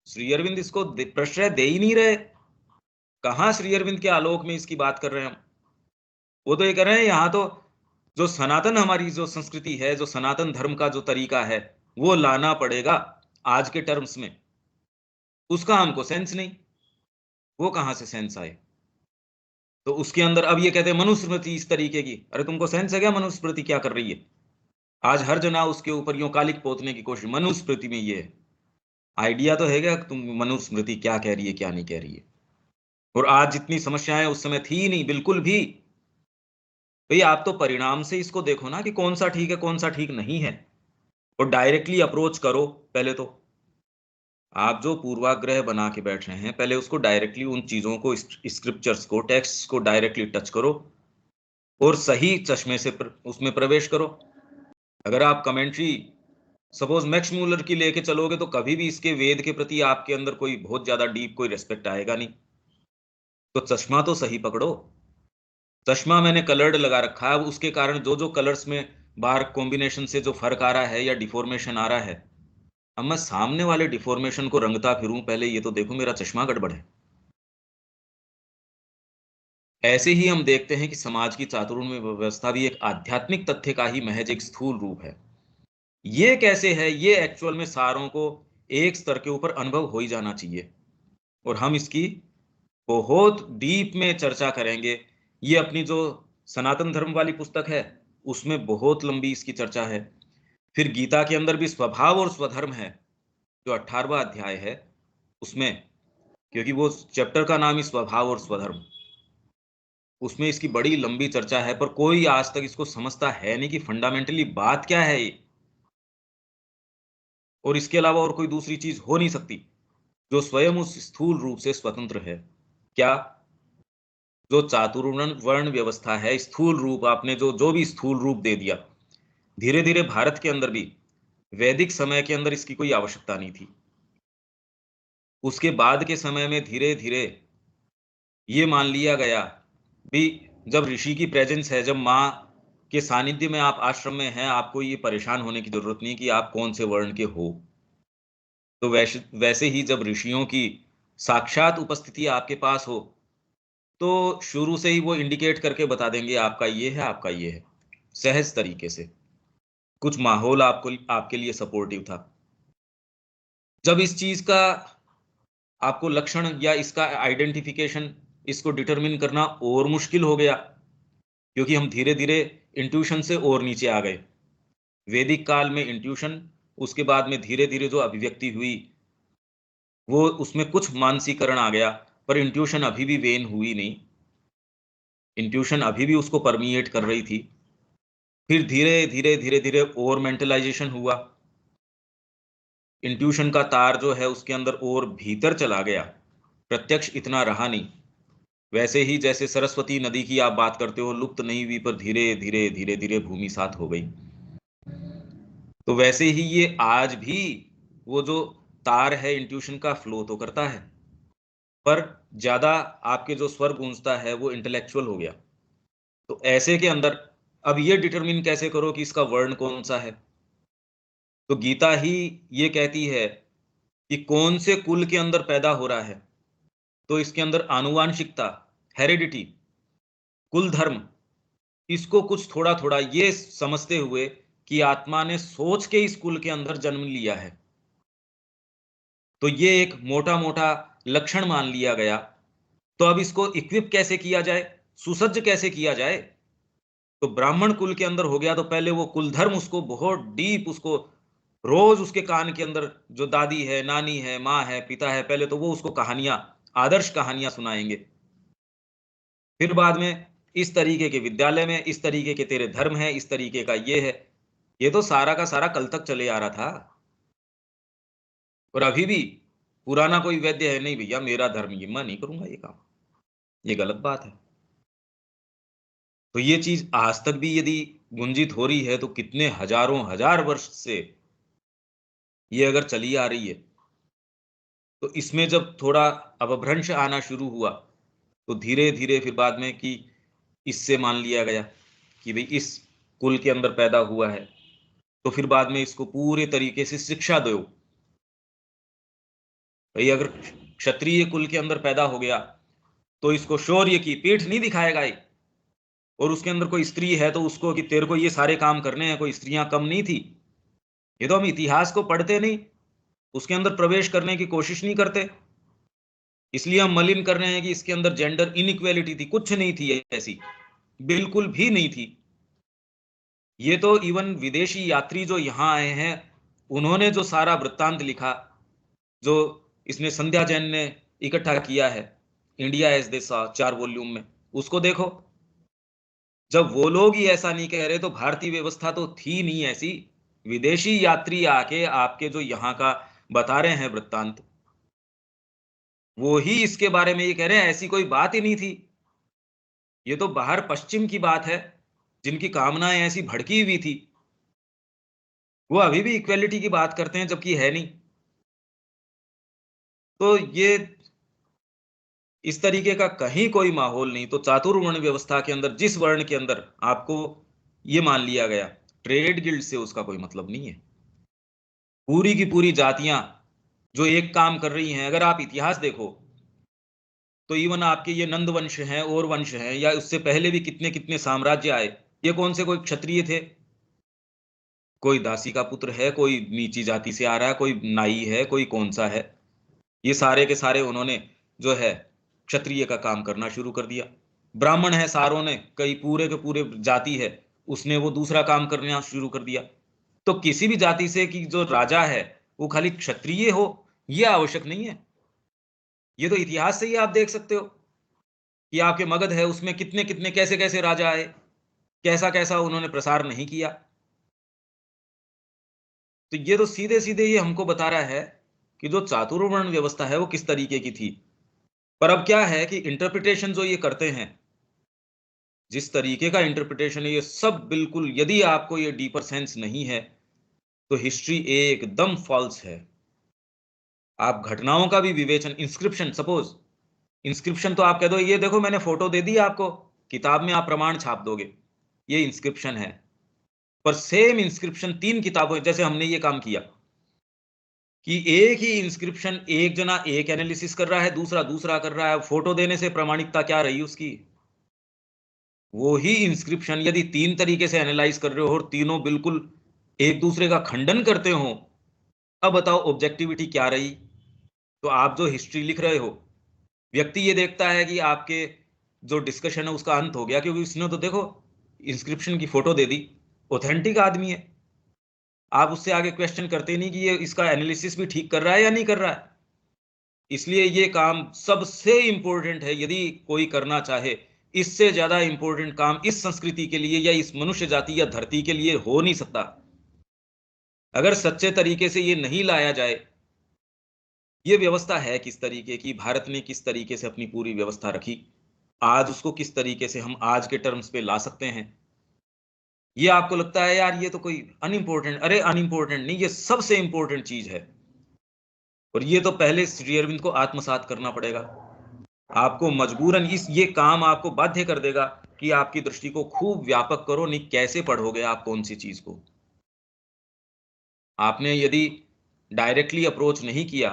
श्री अरविंद इसको प्रश्रय दे ही नहीं रहे, कहां श्री अरविंद के आलोक में इसकी बात कर रहे हैं हम? वो तो ये कर रहे हैं यहाँ तो जो सनातन हमारी जो संस्कृति है, जो सनातन धर्म का जो तरीका है वो लाना पड़ेगा आज के टर्म्स में, उसका हमको सेंस नहीं, वो कहां से सेंस आए? तो उसके अंदर अब ये कहते हैं मनुस्मृति इस तरीके की, अरे तुमको सेंस है क्या मनुस्मृति क्या कर रही है? आज हर जना उसके ऊपर यूं कालिक पोतने की कोशिश, मनुस्मृति में ये है, आइडिया तो है क्या तुम मनुस्मृति क्या कह रही है क्या नहीं कह रही है? और आज जितनी समस्याएं उस समय थी ही नहीं बिल्कुल भी। भाई आप तो परिणाम से इसको देखो ना कि कौन सा ठीक है कौन सा ठीक नहीं है, और डायरेक्टली अप्रोच करो। पहले तो आप जो पूर्वाग्रह बना के बैठ रहे हैं, पहले उसको डायरेक्टली उन चीजों को, स्क्रिप्चर्स को, टेक्स्ट को डायरेक्टली टच करो और सही चश्मे से उसमें प्रवेश करो। अगर आप कमेंट्री सपोज मैक्स मूलर की लेके चलोगे तो कभी भी इसके वेद के प्रति आपके अंदर कोई बहुत ज्यादा डीप कोई रेस्पेक्ट आएगा नहीं। तो चश्मा तो सही पकड़ो। चश्मा मैंने कलर्ड लगा रखा है, उसके कारण जो जो कलर्स में बाहर कॉम्बिनेशन से जो फर्क आ रहा है या डिफॉर्मेशन आ रहा है, अब मैं सामने वाले डिफॉर्मेशन को रंगता फिरूं, पहले ये तो देखो मेरा चश्मा गड़बड़ है। ऐसे ही हम देखते हैं कि समाज की चातुर्य व्यवस्था भी एक आध्यात्मिक तथ्य का ही महज एक स्थूल रूप है। ये कैसे है, ये एक्चुअल में सारों को एक स्तर के ऊपर अनुभव हो ही जाना चाहिए, और हम इसकी बहुत डीप में चर्चा करेंगे। ये अपनी जो सनातन धर्म वाली पुस्तक है उसमें बहुत लंबी इसकी चर्चा है। फिर गीता के अंदर भी स्वभाव और स्वधर्म है, जो 18वां अध्याय है उसमें, क्योंकि वो चैप्टर का नाम ही स्वभाव और स्वधर्म, उसमें इसकी बड़ी लंबी चर्चा है, पर कोई आज तक इसको समझता है नहीं कि फंडामेंटली बात क्या है ये, और इसके अलावा और कोई दूसरी चीज हो नहीं सकती जो स्वयं उस स्थूल रूप से स्वतंत्र है। क्या? जो चातुर्वर्ण वर्ण व्यवस्था है, स्थूल रूप, आपने जो जो भी स्थूल रूप दे दिया, धीरे धीरे भारत के अंदर भी वैदिक समय के अंदर इसकी कोई आवश्यकता नहीं थी। उसके बाद के समय में धीरे धीरे ये मान लिया गया भी, जब ऋषि की प्रेजेंस है, जब माँ के सानिध्य में आप आश्रम में हैं, आपको ये परेशान होने की जरूरत नहीं कि आप कौन से वर्ण के हो। तो वैसे ही जब ऋषियों की साक्षात उपस्थिति आपके पास हो, तो शुरू से ही वो इंडिकेट करके बता देंगे आपका ये है, आपका ये है, सहज तरीके से। कुछ माहौल आपके लिए सपोर्टिव था। जब इस चीज का आपको लक्षण या इसका आइडेंटिफिकेशन, इसको डिटरमिन करना और मुश्किल हो गया, क्योंकि हम धीरे धीरे इंट्यूशन से और नीचे आ गए। वैदिक काल में इंट्यूशन, उसके बाद में धीरे धीरे जो अभिव्यक्ति हुई वो उसमें कुछ मानसीकरण आ गया, पर इंट्यूशन अभी भी वेन हुई नहीं, इंट्यूशन अभी भी उसको परमिएट कर रही थी। फिर धीरे धीरे धीरे धीरे और मेंटलाइजेशन हुआ, इंट्यूशन का तार जो है उसके अंदर और भीतर चला गया, प्रत्यक्ष इतना रहा नहीं। वैसे ही जैसे सरस्वती नदी की आप बात करते हो, लुप्त नहीं हुई पर धीरे धीरे धीरे धीरे भूमि सात हो गई, तो वैसे ही ये आज भी वो जो तार है इंट्यूशन का फ्लो तो करता है, पर ज्यादा आपके जो स्वर गूंजता है वो इंटेलेक्चुअल हो गया। तो ऐसे के अंदर अब ये डिटरमिन कैसे करो कि इसका वर्ण कौन सा है? तो गीता ही ये कहती है कि कौन से कुल के अंदर पैदा हो रहा है, तो इसके अंदर आनुवांशिकता, हेरिडिटी, कुल धर्म, इसको कुछ थोड़ा थोड़ा ये समझते हुए कि आत्मा ने सोच के इस कुल के अंदर जन्म लिया है, तो ये एक मोटा मोटा लक्षण मान लिया गया। तो अब इसको इक्विप कैसे किया जाए, सुसज्ज कैसे किया जाए? तो ब्राह्मण कुल के अंदर हो गया, तो पहले वो कुल धर्म उसको बहुत डीप, उसको रोज उसके कान के अंदर जो दादी है, नानी है, माँ है, पिता है, पहले तो वो उसको कहानियां, आदर्श कहानियां सुनाएंगे। फिर बाद में इस तरीके के विद्यालय में इस तरीके के तेरे धर्म है, इस तरीके का ये है। ये तो सारा का सारा कल तक चले आ रहा था, और अभी भी पुराना कोई वैद्य है नहीं भैया मेरा धर्म ये, मैं नहीं करूंगा ये काम, ये गलत बात है। तो ये चीज आज तक भी यदि गुंजित हो रही है, तो कितने हजारों हजार वर्ष से ये अगर चली आ रही है, तो इसमें जब थोड़ा अपभ्रंश आना शुरू हुआ, तो धीरे धीरे फिर बाद में कि इससे मान लिया गया कि भाई इस कुल के अंदर पैदा हुआ है, तो फिर बाद में इसको पूरे तरीके से शिक्षा दो। भाई अगर क्षत्रिय कुल के अंदर पैदा हो गया, तो इसको शौर्य की पीठ नहीं दिखाएगा ये, और उसके अंदर कोई स्त्री है तो उसको कि तेरे को ये सारे काम करने हैं, कोई स्त्रियां कम नहीं थी। ये तो हम इतिहास को पढ़ते नहीं, उसके अंदर प्रवेश करने की कोशिश नहीं करते, इसलिए हम मलिन कर रहे हैं कि इसके अंदर जेंडर इनइक्वेलिटी थी। कुछ नहीं थी ऐसी, बिल्कुल भी नहीं थी। ये तो इवन विदेशी यात्री जो यहाँ आए हैं, उन्होंने जो सारा वृत्तांत लिखा, जो इसने संध्या जैन ने इकट्ठा किया है, India as they saw 4 volume में, उसको देखो। जब वो लोग ही ऐसा नहीं कह रहे, तो भारतीय व्यवस्था तो थी नहीं ऐसी। विदेशी यात्री आके आपके जो यहाँ का बता रहे हैं वृत्तांत, वो ही इसके बारे में ये कह रहे हैं ऐसी कोई बात ही नहीं थी। ये तो बाहर पश्चिम की बात है, जिनकी कामनाएं ऐसी भड़की हुई थी, वो अभी भी इक्वेलिटी की बात करते हैं, जबकि है नहीं। तो ये इस तरीके का कहीं कोई माहौल नहीं। तो चातुर्वर्ण व्यवस्था के अंदर जिस वर्ण के अंदर आपको ये मान लिया गया, ट्रेड गिल्ड से उसका कोई मतलब नहीं है। पूरी की पूरी जातियां जो एक काम कर रही हैं, अगर आप इतिहास देखो, तो इवन आपके ये नंद वंश हैं और वंश हैं, या उससे पहले भी कितने कितने साम्राज्य आए, ये कौन से कोई क्षत्रिय थे? कोई दासी का पुत्र है, कोई नीची जाति से आ रहा है, कोई नाई है, कोई कौन सा है, ये सारे के सारे उन्होंने जो है क्षत्रिय का काम करना शुरू कर दिया। ब्राह्मण है सारों ने, कई पूरे के पूरे जाति है, उसने वो दूसरा काम करना शुरू कर दिया। तो किसी भी जाति से कि जो राजा है वो खाली क्षत्रिय हो, ये आवश्यक नहीं है। ये तो इतिहास से ही आप देख सकते हो कि आपके मगध है उसमें कितने कितने कैसे कैसे राजा आए, कैसा कैसा उन्होंने प्रसार नहीं किया। तो ये तो सीधे सीधे ये हमको बता रहा है कि जो चातुर्वर्ण व्यवस्था है वो किस तरीके की थी। पर अब क्या है कि इंटरप्रिटेशन जो ये करते हैं, जिस तरीके का इंटरप्रिटेशन है, ये सब बिल्कुल, यदि आपको ये डीपर सेंस नहीं है तो हिस्ट्री एकदम फॉल्स है। आप घटनाओं का भी विवेचन, इंस्क्रिप्शन, सपोज इंस्क्रिप्शन तो आप कह दो ये देखो मैंने फोटो दे दी आपको, किताब में आप प्रमाण छाप दोगे, ये इंस्क्रिप्शन है। पर सेम इंस्क्रिप्शन 3 किताबों, जैसे हमने ये काम किया कि एक ही इंस्क्रिप्शन एक जना एक एनालिसिस कर रहा है, दूसरा दूसरा कर रहा है, फोटो देने से प्रामाणिकता क्या रही उसकी। वो ही इंस्क्रिप्शन यदि 3 तरीके से एनालाइज कर रहे हो और तीनों बिल्कुल एक दूसरे का खंडन करते हो, अब बताओ ऑब्जेक्टिविटी क्या रही। तो आप जो हिस्ट्री लिख रहे हो, व्यक्ति ये देखता है कि आपके जो डिस्कशन है उसका अंत हो गया, क्योंकि इसने तो देखो इंस्क्रिप्शन की फोटो दे दी, ऑथेंटिक आदमी है। आप उससे आगे क्वेश्चन करते नहीं कि ये इसका एनालिसिस भी ठीक कर रहा है या नहीं कर रहा है। इसलिए ये काम सबसे इंपॉर्टेंट है, यदि कोई करना चाहे। इससे ज्यादा इंपॉर्टेंट काम इस संस्कृति के लिए या इस मनुष्य जाति या धरती के लिए हो नहीं सकता। अगर सच्चे तरीके से ये नहीं लाया जाए, ये व्यवस्था है किस तरीके की, भारत ने किस तरीके से अपनी पूरी व्यवस्था रखी, आज उसको किस तरीके से हम आज के टर्म्स पे ला सकते हैं। ये आपको लगता है यार ये तो कोई अनइम्पोर्टेंट, अरे अनइम्पोर्टेंट नहीं, ये सबसे इंपॉर्टेंट चीज है। और ये तो पहले श्री अरविंद को आत्मसात करना पड़ेगा। आपको मजबूरन ये काम आपको बाध्य कर देगा कि आपकी दृष्टि को खूब व्यापक करो। नहीं, कैसे पढ़ोगे आप कौन सी चीज को। आपने यदि डायरेक्टली अप्रोच नहीं किया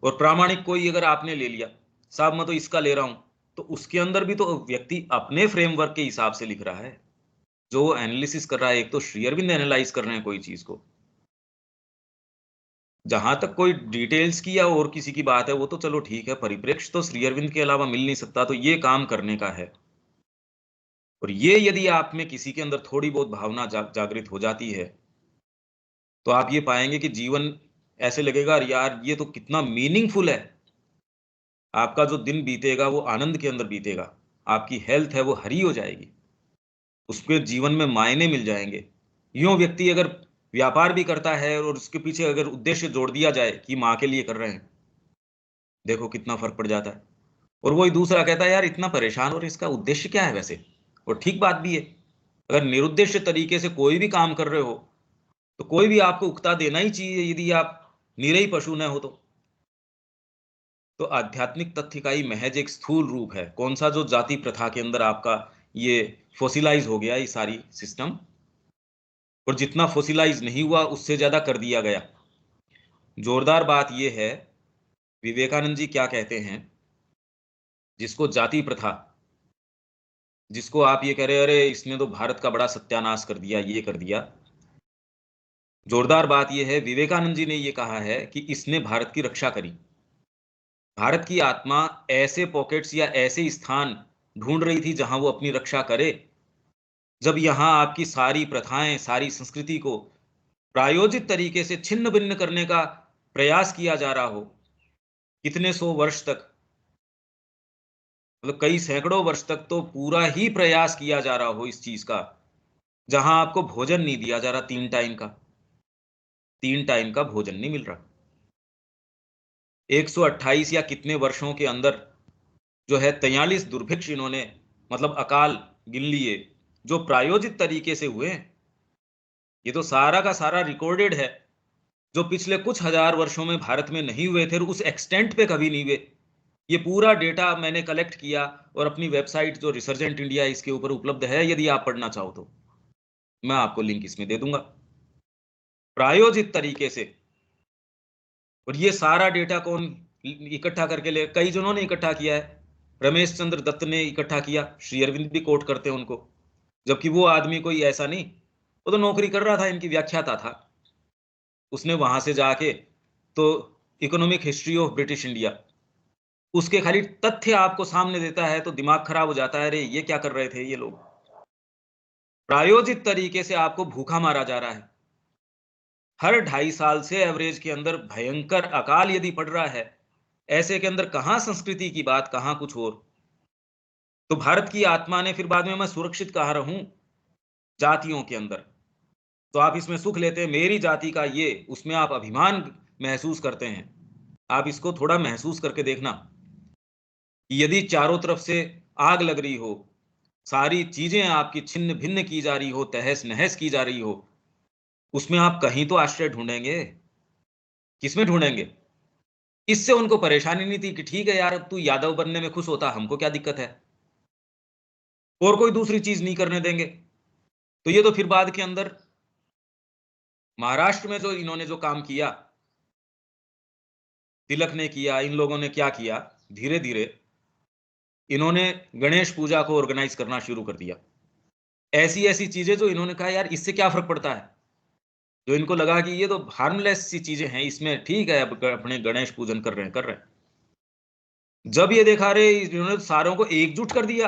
और प्रामाणिक कोई अगर आपने ले लिया, साहब मैं तो इसका ले रहा हूं, तो उसके अंदर भी तो व्यक्ति अपने फ्रेमवर्क के हिसाब से लिख रहा है। जो एनालिसिस कर रहा है, एक तो श्री अरविंद एनालाइज कर रहे हैं कोई चीज को। जहां तक कोई डिटेल्स की या और किसी की बात है वो तो चलो ठीक है, परिप्रेक्ष्य तो श्री अरविंद के अलावा मिल नहीं सकता, तो ये काम करने का है। और ये यदि आप में किसी के अंदर थोड़ी बहुत भावना जागृत हो जाती है, तो आप ये पाएंगे कि जीवन ऐसे लगेगा यार ये तो कितना मीनिंगफुल है। आपका जो दिन बीतेगा वो आनंद के अंदर बीतेगा, आपकी हेल्थ है वो हरी हो जाएगी, उसके जीवन में मायने मिल जाएंगे। यूं व्यक्ति अगर व्यापार भी करता है और उसके पीछे अगर उद्देश्य जोड़ दिया जाए कि माँ के लिए कर रहे हैं, देखो कितना फर्क पड़ जाता है। और वही दूसरा कहता है यार इतना परेशान और इसका उद्देश्य क्या है वैसे। और ठीक बात भी है, अगर निरुद्देश्य तरीके से कोई भी काम कर रहे हो तो कोई भी आपको उकता देना ही चाहिए, यदि आप निरही पशु न हो तो आध्यात्मिक तथ्य का ही महज एक स्थूल रूप है। कौन सा, जो जाति प्रथा के अंदर आपका ये फोसिलाइज हो गया ये सारी सिस्टम, और जितना फोसिलाइज नहीं हुआ उससे ज्यादा कर दिया गया। जोरदार बात यह है, विवेकानंद जी क्या कहते हैं, जिसको जाति प्रथा, जिसको आप ये कह रहे अरे इसने तो भारत का बड़ा सत्यानाश कर दिया, ये कर दिया। जोरदार बात यह है, विवेकानंद जी ने ये कहा है कि इसने भारत की रक्षा करी। भारत की आत्मा ऐसे पॉकेट्स या ऐसे स्थान ढूंढ रही थी जहां वो अपनी रक्षा करे। जब यहां आपकी सारी प्रथाएं, सारी संस्कृति को प्रायोजित तरीके से छिन्न भिन्न करने का प्रयास किया जा रहा हो, कितने 100 वर्ष तक, मतलब कई सैकड़ों वर्ष तक तो पूरा ही प्रयास किया जा रहा हो इस चीज का, जहां आपको भोजन नहीं दिया जा रहा, 3 टाइम का भोजन नहीं मिल रहा। 128 या कितने वर्षों के अंदर जो है 43 दुर्भिक्ष इन्होंने, मतलब अकाल गिन लिए, जो प्रायोजित तरीके से हुए। ये तो सारा का सारा रिकॉर्डेड है, जो पिछले कुछ हजार वर्षों में भारत में नहीं हुए थे और उस एक्सटेंट पे कभी नहीं हुए। ये पूरा डेटा मैंने कलेक्ट किया और अपनी वेबसाइट जो रिसर्जेंट इंडिया इसके ऊपर उपलब्ध है, यदि आप पढ़ना चाहो तो मैं आपको लिंक इसमें दे दूंगा, प्रायोजित तरीके से। और ये सारा डेटा कौन इकट्ठा करके ले, कई जनों ने इकट्ठा किया है। रमेश चंद्र दत्त ने इकट्ठा किया, श्री अरविंद भी कोट करते हैं उनको, जबकि वो आदमी कोई ऐसा नहीं, वो तो नौकरी कर रहा था, इनकी व्याख्याता था। उसने वहां से जाके तो economic history of British India, उसके खाली तथ्य आपको सामने देता है तो दिमाग खराब हो जाता है, अरे ये क्या कर रहे थे ये लोग। प्रायोजित तरीके से आपको भूखा मारा जा रहा है। हर 2.5 साल से एवरेज के अंदर भयंकर अकाल यदि पड़ रहा है, ऐसे के अंदर कहां संस्कृति की बात, कहां कुछ और। तो भारत की आत्मा ने फिर बाद में मैं सुरक्षित कहा रहूं जातियों के अंदर, तो आप इसमें सुख लेते हैं, मेरी जाति का ये, उसमें आप अभिमान महसूस करते हैं। आप इसको थोड़ा महसूस करके देखना कि यदि चारों तरफ से आग लग रही हो, सारी चीजें आपकी छिन्न भिन्न की जा रही हो, तहस नहस की जा रही हो, उसमें आप कहीं तो आश्रय ढूंढेंगे। किसमें ढूंढेंगे? इससे उनको परेशानी नहीं थी कि ठीक है यार, अब तू यादव बनने में खुश होता, हमको क्या दिक्कत है, और कोई दूसरी चीज नहीं करने देंगे। तो ये तो फिर बाद के अंदर महाराष्ट्र में जो इन्होंने जो काम किया, तिलक ने किया, इन लोगों ने क्या किया, धीरे धीरे इन्होंने गणेश पूजा को ऑर्गेनाइज करना शुरू कर दिया। ऐसी ऐसी चीजें जो इन्होंने कहा यार इससे क्या फर्क पड़ता है, जो इनको लगा कि ये तो हार्मलेस सी चीजें हैं, इसमें ठीक है, अब अपने गणेश पूजन कर रहे हैं, कर रहे हैं। जब ये देखा रहे इन्होंने सारों को एकजुट कर दिया,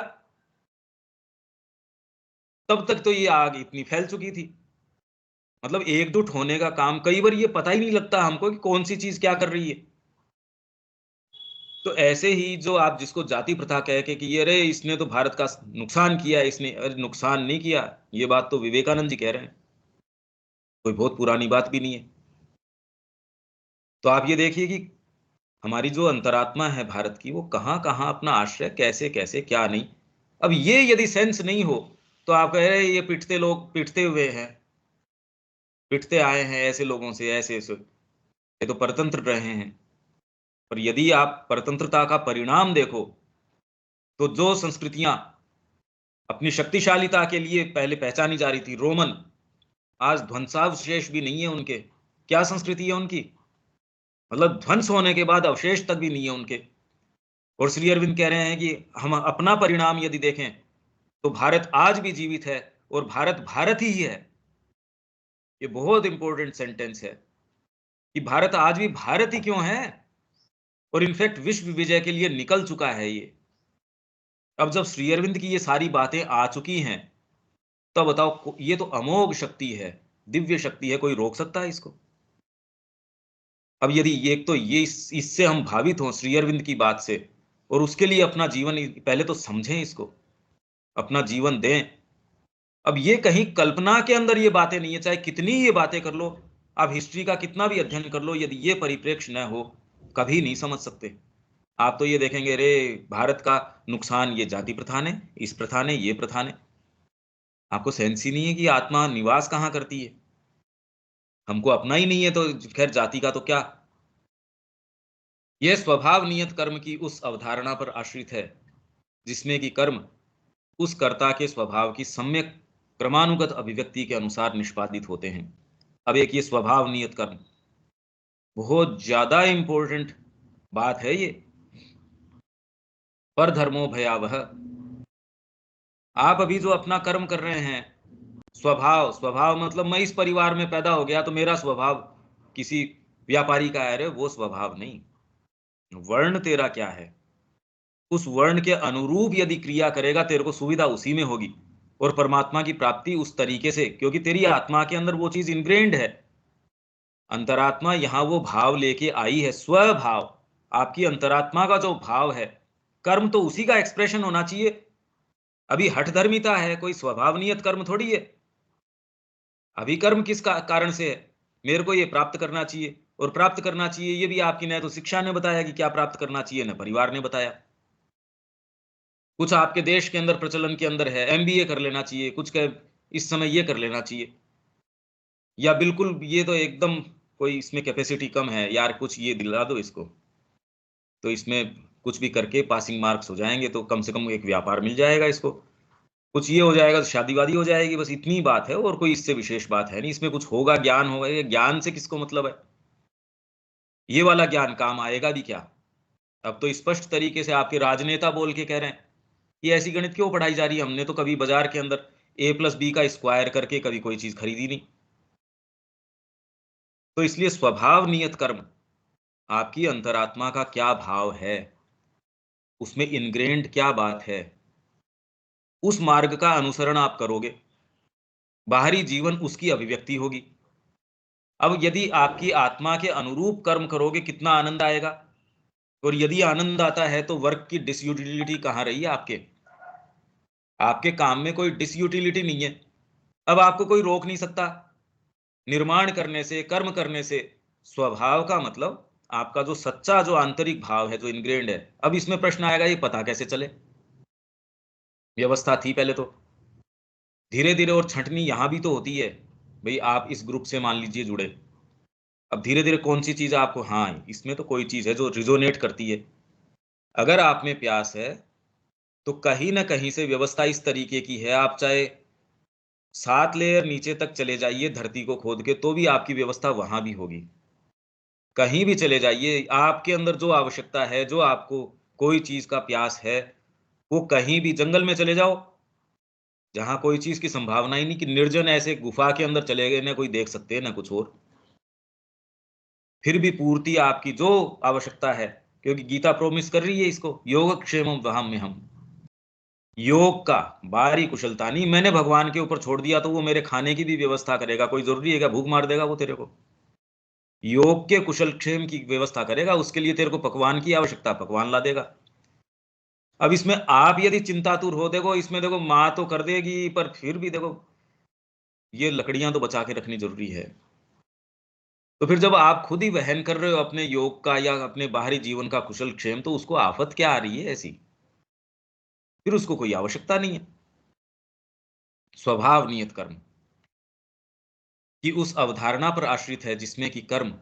तब तक तो ये आग इतनी फैल चुकी थी। मतलब एकजुट होने का काम, कई बार ये पता ही नहीं लगता हमको कि कौन सी चीज क्या कर रही है। तो ऐसे ही जो आप जिसको जाति प्रथा कह के कि ये अरे इसने तो भारत का नुकसान किया, इसने, अरे नुकसान नहीं किया, ये बात तो विवेकानंद जी कह रहे हैं, कोई बहुत पुरानी बात भी नहीं है। तो आप ये देखिए कि हमारी जो अंतरात्मा है भारत की, वो कहाँ कहाँ अपना आश्रय, कैसे कैसे, क्या नहीं। अब ये यदि सेंस नहीं हो, तो आप कह रहे हैं ये पिटते लोग पिटते हुए हैं, पिटते आए हैं ऐसे लोगों से, ऐसे ऐसे, ये तो परतंत्र रहे हैं। पर यदि आप परतंत्रता का परिणाम देखो, तो जो संस्कृतियां अपनी शक्तिशालीता के लिए पहले पहचानी जा रही थी, रोमन, आज ध्वंसावशेष भी नहीं है उनके। क्या संस्कृति है उनकी, मतलब ध्वंस होने के बाद अवशेष तक भी नहीं है उनके। और श्री अरविंद कह रहे हैं कि हम अपना परिणाम यदि देखें, तो भारत आज भी जीवित है, और भारत भारत ही है। ये बहुत इंपॉर्टेंट सेंटेंस है कि भारत आज भी भारत ही क्यों है, और इनफैक्ट विश्व विजय के लिए निकल चुका है ये। अब जब श्री अरविंद की ये सारी बातें आ चुकी हैं, तो बताओ, ये तो अमोघ शक्ति है, दिव्य शक्ति है, कोई रोक सकता है इसको? अब यदि ये, एक तो ये इससे हम भावित हों श्री अरविंद की बात से, और उसके लिए अपना जीवन पहले तो समझें, इसको अपना जीवन दें। अब ये कहीं कल्पना के अंदर ये बातें नहीं है, चाहे कितनी ये बातें कर लो, आप हिस्ट्री का कितना भी अध्ययन कर लो, यदि ये परिप्रेक्ष्य न हो, कभी नहीं समझ सकते। आप तो ये देखेंगे रे भारत का नुकसान ये जाति प्रथा ने, इस प्रथा ने, ये प्रथा ने। आपको सेंस ही नहीं है कि आत्मा निवास कहां करती है। हमको अपना ही नहीं है, तो खैर जाति का तो क्या। यह स्वभाव नियत कर्म की उस अवधारणा पर आश्रित है, जिसमें कि कर्म उस कर्ता के स्वभाव की सम्यक क्रमानुगत अभिव्यक्ति के अनुसार निष्पादित होते हैं। अब एक ये स्वभाव नियत कर्म बहुत ज्यादा इंपॉर्टेंट बात है ये। पर धर्मो भयावह, आप अभी जो अपना कर्म कर रहे हैं, स्वभाव, स्वभाव मतलब मैं इस परिवार में पैदा हो गया तो मेरा स्वभाव किसी व्यापारी का है, रे वो स्वभाव नहीं। वर्ण तेरा क्या है, उस वर्ण के अनुरूप यदि क्रिया करेगा, तेरे को सुविधा उसी में होगी, और परमात्मा की प्राप्ति उस तरीके से, क्योंकि तेरी आत्मा के अंदर वो चीज इनग्रेन्ड है। अंतरात्मा यहां वो भाव लेके आई है, स्वभाव, आपकी अंतरात्मा का जो भाव है, कर्म तो उसी का एक्सप्रेशन होना चाहिए। अभी हठधर्मिता है, कोई स्वभाव नियत कर्म थोड़ी है। अभी कर्म किस कारण से है, मेरे को ये प्राप्त करना चाहिए, और प्राप्त करना चाहिए ये भी आपकी न तो शिक्षा ने बताया कि क्या प्राप्त करना चाहिए, न परिवार ने बताया। कुछ आपके देश के अंदर प्रचलन के अंदर है, एमबीए कर लेना चाहिए, कुछ के इस समय ये कर लेना चाहिए, या बिल्कुल ये तो एकदम कोई इसमें कैपेसिटी कम है यार, कुछ ये दिला दो इसको, तो इसमें कुछ भी करके पासिंग मार्क्स हो जाएंगे, तो कम से कम एक व्यापार मिल जाएगा इसको, कुछ ये हो जाएगा तो शादी वादी हो जाएगी, बस इतनी बात है, और कोई इससे विशेष बात है नहीं। इसमें कुछ होगा, ज्ञान होगा, ये ज्ञान से किसको मतलब है, ये वाला ज्ञान काम आएगा भी क्या? अब तो स्पष्ट तरीके से आपके राजनेता बोल के कह रहे हैं ये ऐसी गणित क्यों पढ़ाई जा रही है, हमने तो कभी बाजार के अंदर a+b का स्क्वायर करके कभी कोई चीज खरीदी नहीं। तो इसलिए स्वभाव नियत कर्म, आपकी अंतरात्मा का क्या भाव है, उसमें इनग्रेन्ड क्या बात है, उस मार्ग का अनुसरण आप करोगे, बाहरी जीवन उसकी अभिव्यक्ति होगी। अब यदि आपकी आत्मा के अनुरूप कर्म करोगे कितना आनंद आएगा, और यदि आनंद आता है तो वर्क की डिसयूटिलिटी कहाँ रही है आपके काम में कोई डिसयूटिलिटी नहीं है। अब आपको कोई रोक नहीं सकता निर्माण करने से, कर्म करने से। स्वभाव का मतलब आपका जो सच्चा जो आंतरिक भाव है, जो इनग्रेन्ड है। अब इसमें प्रश्न आएगा ये पता कैसे चले? व्यवस्था थी पहले तो, धीरे धीरे, और छंटनी यहां भी तो होती है भाई। आप इस ग्रुप से मान लीजिए जुड़े, अब धीरे धीरे कौन सी चीज आपको, हाँ इसमें तो कोई चीज है जो रिजोनेट करती है। अगर आप में प्यास है तो कहीं ना कहीं से व्यवस्था इस तरीके की है, आप चाहे 7 लेयर नीचे तक चले जाइए धरती को खोद के, तो भी आपकी व्यवस्था वहां भी होगी। कहीं भी चले जाइए, आपके अंदर जो आवश्यकता है, जो आपको कोई चीज का प्यास है, वो कहीं भी जंगल में चले जाओ जहां कोई चीज की संभावना ही नहीं, कि निर्जन ऐसे गुफा के अंदर चले गए, ना कोई देख सकते हैं ना कुछ और, फिर भी पूर्ति आपकी जो आवश्यकता है, क्योंकि गीता प्रोमिस कर रही है इसको, योगक्षेमम वहाम में हम। योग का बाहरी कुशलता नहीं, मैंने भगवान के ऊपर छोड़ दिया तो वो मेरे खाने की भी व्यवस्था करेगा। कोई जरूरी है क्या भूख मार देगा वो तेरे को? योग के कुशलक्षेम की व्यवस्था करेगा, उसके लिए तेरे को पकवान की आवश्यकता, पकवान ला देगा। अब इसमें आप यदि चिंतातुर हो, देखो इसमें देखो माँ तो कर देगी, पर फिर भी देखो ये लकड़ियां तो बचा के रखनी जरूरी है। तो फिर जब आप खुद ही वहन कर रहे हो अपने योग का या अपने बाहरी जीवन का कुशल क्षेम, तो उसको आफत क्या आ रही है ऐसी? फिर उसको कोई आवश्यकता नहीं है। स्वभाव नियत कर्म की उस अवधारणा पर आश्रित है जिसमें कि कर्म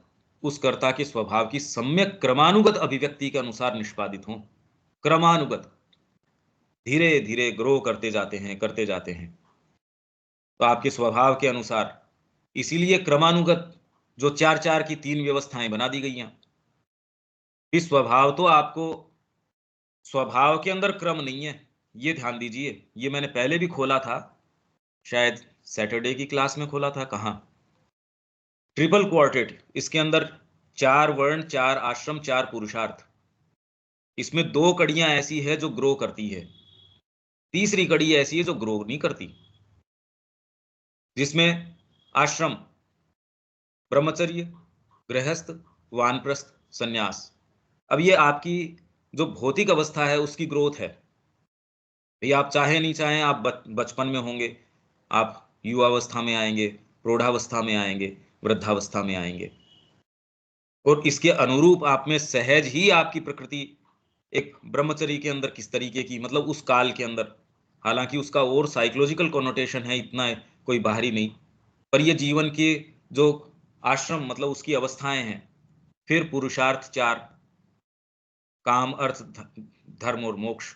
उस कर्ता के स्वभाव की सम्यक क्रमानुगत अभिव्यक्ति के अनुसार निष्पादित हों। क्रमानुगत, धीरे धीरे ग्रो करते जाते हैं तो आपके स्वभाव के अनुसार। इसीलिए क्रमानुगत जो 4-4 की 3 व्यवस्थाएं बना दी गई हैं। इस स्वभाव तो आपको, स्वभाव के अंदर क्रम नहीं है, ये ध्यान दीजिए। ये मैंने पहले भी खोला था, शायद सैटरडे की क्लास में खोला था, कहाँ, ट्रिपल क्वार्टेट। इसके अंदर 4 वर्ण, 4 आश्रम, 4 पुरुषार्थ। इसमें 2 कड़ियां ऐसी है जो ग्रो करती है, तीसरी कड़ी ऐसी है जो ग्रो नहीं करती, जिसमें आश्रम, ब्रह्मचर्य, गृहस्थ, वानप्रस्थ, सन्यास। अब ये आपकी जो भौतिक अवस्था है उसकी ग्रोथ है भाई। आप चाहे नहीं चाहें, आप बचपन में होंगे, आप युवावस्था में आएंगे, प्रौढ़ावस्था में आएंगे, वृद्धावस्था में आएंगे, और इसके अनुरूप आप में सहज ही आपकी प्रकृति एक ब्रह्मचर्य के अंदर किस तरीके की, मतलब उस काल के अंदर, हालांकि उसका और साइकोलॉजिकल कॉनोटेशन है, इतना कोई बाहरी नहीं, पर ये जीवन के जो आश्रम, मतलब उसकी अवस्थाएं हैं। फिर पुरुषार्थ 4, काम, अर्थ, धर्म और मोक्ष,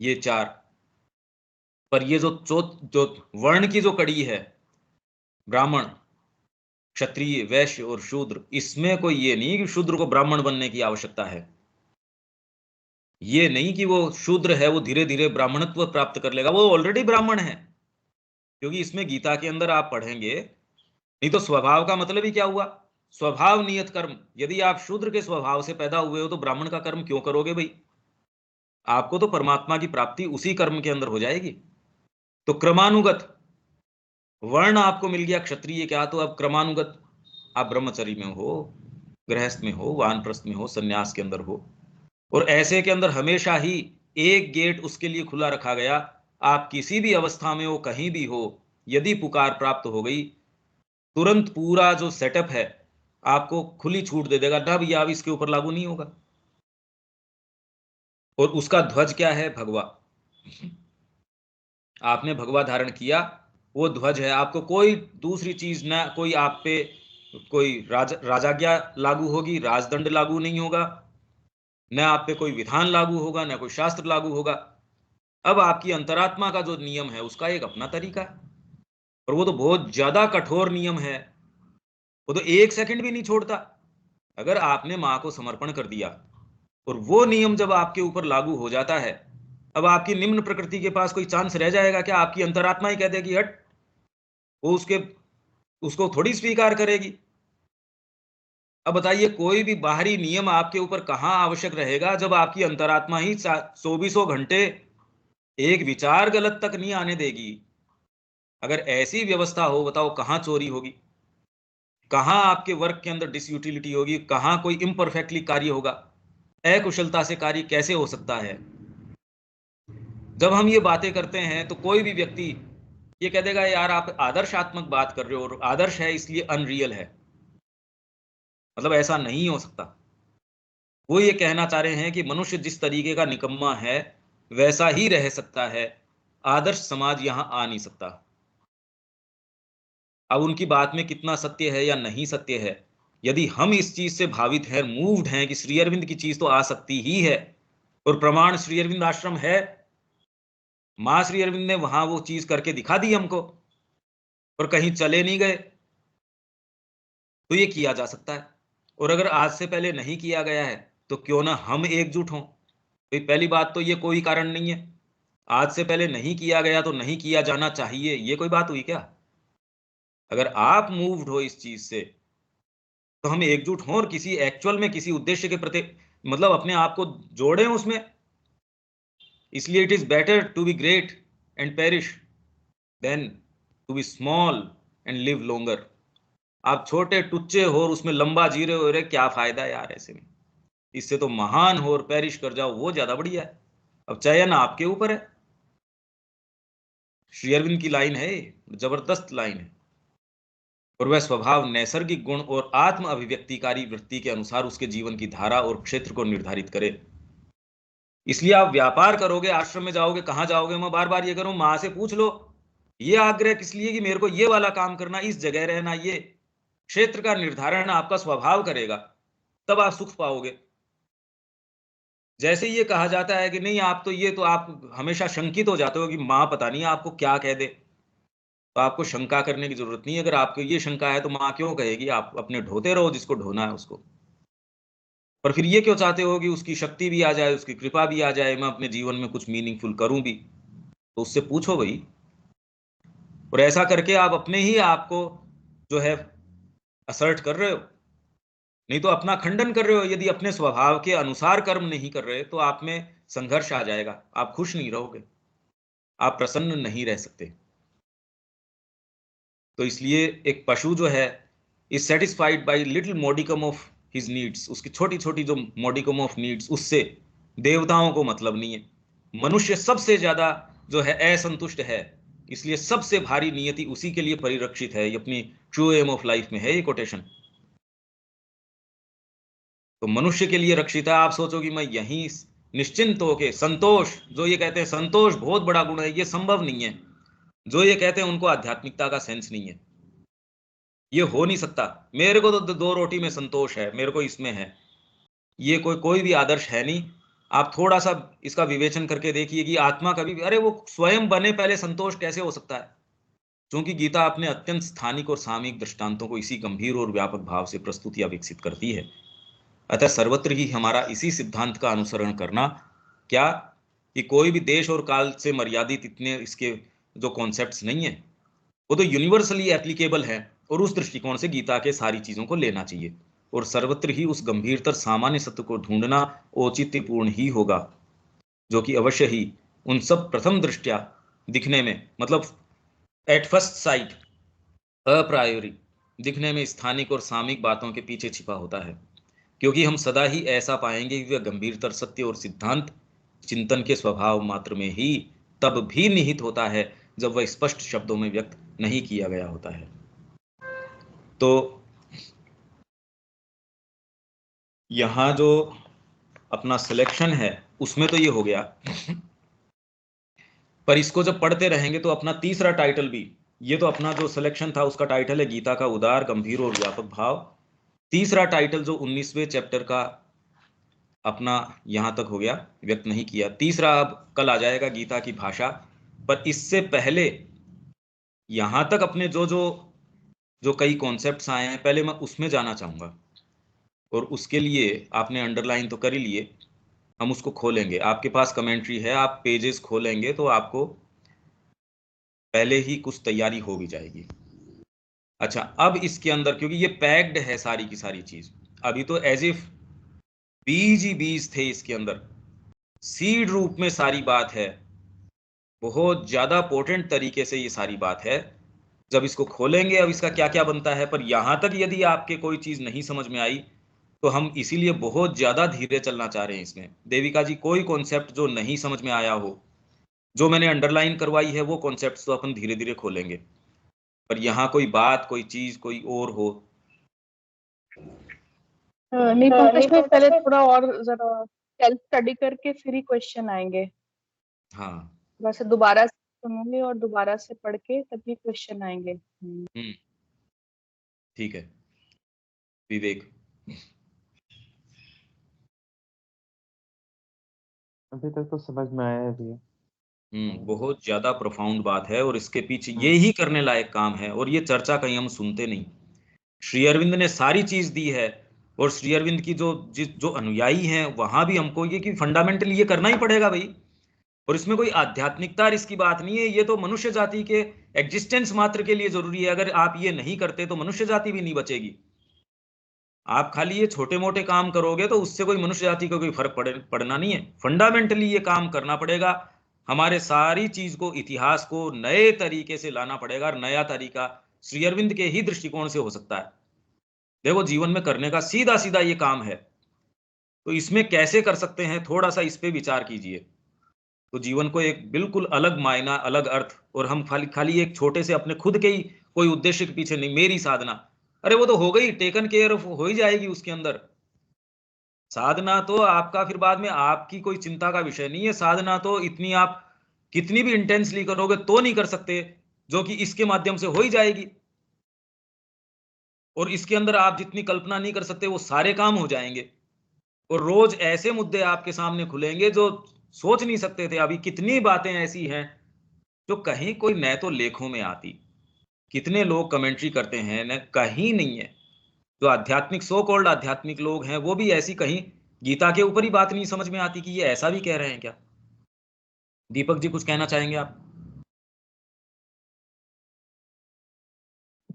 ये 4। पर ये जो वर्ण की जो कड़ी है, ब्राह्मण, क्षत्रिय, वैश्य और शूद्र, इसमें कोई ये नहीं कि शूद्र को ब्राह्मण बनने की आवश्यकता है। ये नहीं कि वो शूद्र है वो धीरे धीरे ब्राह्मणत्व प्राप्त कर लेगा, वो ऑलरेडी ब्राह्मण है। क्योंकि इसमें गीता के अंदर आप पढ़ेंगे, नहीं तो स्वभाव का मतलब ही क्या हुआ? स्वभाव नियत कर्म। यदि आप शूद्र के स्वभाव से पैदा हुए हो तो ब्राह्मण का कर्म क्यों करोगे भाई? आपको तो परमात्मा की प्राप्ति उसी कर्म के अंदर हो जाएगी। तो क्रमानुगत वर्ण आपको मिल गया क्षत्रिय क्या, तो अब क्रमानुगत आप ब्रह्मचर्य में हो, गृहस्थ में हो, वानप्रस्थ में हो, सन्यास के अंदर हो। और ऐसे के अंदर हमेशा ही एक गेट उसके लिए खुला रखा गया। आप किसी भी अवस्था में हो, कहीं भी हो, यदि पुकार प्राप्त हो गई, तुरंत पूरा जो सेटअप है आपको खुली छूट दे देगा, ना भैया अब इसके ऊपर लागू नहीं होगा। और उसका ध्वज क्या है? भगवा। आपने भगवा धारण किया, वो ध्वज है। आपको कोई दूसरी चीज ना, कोई आप पे कोई राजाज्ञा लागू होगी, राजदंड लागू नहीं होगा, न आप पे कोई विधान लागू होगा, न कोई शास्त्र लागू होगा। अब आपकी अंतरात्मा का जो नियम है उसका एक अपना तरीका है, और वो तो बहुत ज्यादा कठोर नियम है। वो तो 1 सेकंड भी नहीं छोड़ता। अगर आपने मां को समर्पण कर दिया और वो नियम जब आपके ऊपर लागू हो जाता है, अब आपकी निम्न प्रकृति के पास कोई चांस रह जाएगा क्या? आपकी अंतरात्मा ही कह देगी हट, वो उसको थोड़ी स्वीकार करेगी। अब बताइए, कोई भी बाहरी नियम आपके ऊपर कहां आवश्यक रहेगा जब आपकी अंतरात्मा ही 24 घंटे एक विचार गलत तक नहीं आने देगी। अगर ऐसी व्यवस्था हो, बताओ कहां चोरी होगी? कहाँ आपके वर्क के अंदर डिसयूटिलिटी होगी, कहाँ कोई इम्परफेक्टली कार्य होगा, अकुशलता से कार्य कैसे हो सकता है। जब हम ये बातें करते हैं तो कोई भी व्यक्ति ये कह देगा यार आप आदर्शात्मक बात कर रहे हो, और आदर्श है इसलिए अनरियल है, मतलब ऐसा नहीं हो सकता। वो ये कहना चाह रहे हैं कि मनुष्य जिस तरीके का निकम्मा है वैसा ही रह सकता है, आदर्श समाज यहां आ नहीं सकता। अब उनकी बात में कितना सत्य है या नहीं सत्य है, यदि हम इस चीज से भावित हैं, मूव्ड हैं कि श्री अरविंद की चीज तो आ सकती ही है, और प्रमाण श्री अरविंद आश्रम है, मां श्री अरविंद ने वहां वो चीज करके दिखा दी हमको, और कहीं चले नहीं गए, तो ये किया जा सकता है। और अगर आज से पहले नहीं किया गया है तो क्यों ना हम एकजुट हों। तो पहली बात तो ये कोई कारण नहीं है, आज से पहले नहीं किया गया तो नहीं किया जाना चाहिए, ये कोई बात हुई क्या? अगर आप मूव्ड हो इस चीज से तो हम एकजुट हों और किसी एक्चुअल में किसी उद्देश्य के प्रति मतलब अपने आप को जोड़ें उसमें। इसलिए it is better to be great and perish than to be small and live longer. आप छोटे टुच्चे हो और उसमें लंबा जी रहे हो, रे क्या फायदा यार ऐसे में, इससे तो महान हो और पेरिश कर जाओ, वो ज्यादा बढ़िया है। अब चयन आपके ऊपर है। श्री अरविंद की लाइन है, जबरदस्त लाइन है, और वह स्वभाव नैसर्गिक गुण और आत्म अभिव्यक्तिकारी वृत्ति के अनुसार उसके जीवन की धारा और क्षेत्र को निर्धारित करे। इसलिए आप व्यापार करोगे, आश्रम में जाओगे, कहां जाओगे, मैं बार बार ये करूं, मां से पूछ लो ये आग्रह किस लिए कि मेरे को ये वाला काम करना, इस जगह रहना, ये क्षेत्र का निर्धारण आपका स्वभाव करेगा, तब आप सुख पाओगे। जैसे ये कहा जाता है कि नहीं आप तो ये, तो आप हमेशा शंकित हो जाते हो कि माँ पता नहीं आपको क्या कह दे, तो आपको शंका करने की जरूरत नहीं है। अगर आपको ये शंका है तो माँ क्यों कहेगी, आप अपने ढोते रहो जिसको ढोना है उसको। पर फिर ये क्यों चाहते हो कि उसकी शक्ति भी आ जाए, उसकी कृपा भी आ जाए, मैं अपने जीवन में कुछ मीनिंगफुल करूं भी, तो उससे पूछो भाई। और ऐसा करके आप अपने ही आपको जो है असर्ट कर रहे हो, नहीं तो अपना खंडन कर रहे हो। यदि अपने स्वभाव के अनुसार कर्म नहीं कर रहे तो आप में संघर्ष आ जाएगा, आप खुश नहीं रहोगे, आप प्रसन्न नहीं रह सकते। तो इसलिए एक पशु जो है is satisfied by little modicum of his needs, उसकी छोटी छोटी जो मॉडिकम ऑफ नीड्स, उससे देवताओं को मतलब नहीं है। मनुष्य सबसे ज्यादा जो है असंतुष्ट है, इसलिए सबसे भारी नियति उसी के लिए परिरक्षित है। ये अपनी ट्रू एम ऑफ लाइफ में है ये कोटेशन। तो मनुष्य के लिए रक्षित है। आप सोचो कि मैं यहीं निश्चिंत होके संतोष, जो ये कहते हैं संतोष बहुत बड़ा गुण है, ये संभव नहीं है। जो ये कहते हैं उनको आध्यात्मिकता का सेंस नहीं है, ये हो नहीं सकता। मेरे को तो दो रोटी में संतोष है, मेरे को इसमें है, ये कोई भी आदर्श है नहीं। आप थोड़ा सा इसका विवेचन करके देखिए कि आत्मा कभी भी, अरे वो स्वयं बने पहले संतोष कैसे हो सकता है? क्योंकि गीता अपने अत्यंत स्थानिक और सामयिक दृष्टांतों को इसी गंभीर और व्यापक भाव से प्रस्तुत या विकसित करती है। अतः सर्वत्र ही हमारा इसी सिद्धांत का अनुसरण करना, क्या कि कोई भी देश और काल से मर्यादित इतने इसके जो कॉन्सेप्ट्स नहीं है, वो तो यूनिवर्सली एप्लीकेबल है, और उस दृष्टिकोण से गीता के सारी चीजों को लेना चाहिए। और सर्वत्र ही उस गंभीरतर सामान्य सत्य को ढूंढना औचित्यपूर्ण ही होगा, जो कि अवश्य ही उन सब प्रथम दृष्टया दिखने में, मतलब एट फर्स्ट साइट अप्रायोरी दिखने में स्थानिक और सामयिक बातों के पीछे छिपा होता है। क्योंकि हम सदा ही ऐसा पाएंगे कि वह गंभीरतर सत्य और सिद्धांत चिंतन के स्वभाव मात्र में ही तब भी निहित होता है जब वह स्पष्ट शब्दों में व्यक्त नहीं किया गया होता है। तो यहां जो अपना सिलेक्शन है उसमें तो ये हो गया, पर इसको जब पढ़ते रहेंगे तो अपना तीसरा टाइटल भी, ये तो अपना जो सिलेक्शन था उसका टाइटल है गीता का उदार, गंभीर और व्यापक भाव। तीसरा टाइटल जो 19वें चैप्टर का अपना यहां तक हो गया, व्यक्त नहीं किया। तीसरा अब कल आ जाएगा, गीता की भाषा। पर इससे पहले यहां तक अपने जो जो जो कई कॉन्सेप्ट्स आए हैं, पहले मैं उसमें जाना चाहूंगा। और उसके लिए आपने अंडरलाइन तो कर ही लिए, हम उसको खोलेंगे। आपके पास कमेंट्री है, आप पेजेस खोलेंगे तो आपको पहले ही कुछ तैयारी हो भी जाएगी। अच्छा, अब इसके अंदर क्योंकि ये पैक्ड है सारी की सारी चीज, अभी तो एज इफ बीज ही बीज थे इसके अंदर, सीड रूप में सारी बात है, बहुत ज्यादा पोटेंट तरीके से ये सारी बात है। जब इसको खोलेंगे अब इसका क्या क्या बनता है। पर यहाँ तक यदि आपके कोई चीज नहीं समझ में आई तो हम इसीलिए बहुत ज्यादा धीरे चलना चाह रहे हैं इसमें। देविका जी, कोई कॉन्सेप्ट जो नहीं समझ में आया हो, जो मैंने अंडरलाइन करवाई है, वो कॉन्सेप्ट तो अपन धीरे धीरे खोलेंगे। पर यहाँ कोई बात, कोई चीज, कोई और हो। नहीं पंकज भाई, पहले थोड़ा और जरा सेल्फ स्टडी करके फिर ही क्वेश्चन आएंगे। हाँ, वैसे दोबारा से सुनूंगी और दोबारा से पढ़ के तभी क्वेश्चन आएंगे। ठीक है विवेक। अभी तक तो समझ में आया है भैया। बहुत ज्यादा प्रोफाउंड बात है और इसके पीछे ये ही करने लायक काम है, और ये चर्चा कहीं हम सुनते नहीं। श्री अरविंद ने सारी चीज दी है, और श्री अरविंद की जो अनुयायी हैं वहां भी हमको ये कि फंडामेंटली ये करना ही पड़ेगा भाई। और इसमें कोई आध्यात्मिकता इसकी बात नहीं है, ये तो मनुष्य जाति के एग्जिस्टेंस मात्र के लिए जरूरी है। अगर आप ये नहीं करते तो मनुष्य जाति भी नहीं बचेगी। आप खाली ये छोटे मोटे काम करोगे तो उससे कोई मनुष्य जाति को कोई फर्क पड़ना नहीं है। फंडामेंटली ये काम करना पड़ेगा। हमारे सारी चीज को, इतिहास को नए तरीके से लाना पड़ेगा, और नया तरीका श्री अरविंद के ही दृष्टिकोण से हो सकता है। देखो, जीवन में करने का सीधा सीधा ये काम है, तो इसमें कैसे कर सकते हैं, थोड़ा सा इस पे विचार कीजिए। तो जीवन को एक बिल्कुल अलग मायना, अलग अर्थ, और हम खाली खाली एक छोटे से अपने खुद के ही कोई उद्देश्य के पीछे नहीं, मेरी साधना, अरे वो तो हो गई, टेकन केयर ऑफ हो ही जाएगी उसके अंदर। साधना तो आपका फिर बाद में आपकी कोई चिंता का विषय नहीं है। साधना तो इतनी आप कितनी भी इंटेंसली करोगे तो नहीं कर सकते, जो कि इसके माध्यम से हो ही जाएगी। और इसके अंदर आप जितनी कल्पना नहीं कर सकते वो सारे काम हो जाएंगे। और रोज ऐसे मुद्दे आपके सामने खुलेंगे जो सोच नहीं सकते थे। अभी कितनी बातें ऐसी हैं जो कहीं कोई न तो लेखों में आती, कितने लोग कमेंट्री करते हैं, न कहीं नहीं है। जो आध्यात्मिक, सो कॉल्ड आध्यात्मिक लोग हैं, वो भी ऐसी कहीं गीता के ऊपर ही बात नहीं समझ में आती कि ये ऐसा भी कह रहे हैं क्या। दीपक जी, कुछ कहना चाहेंगे आप?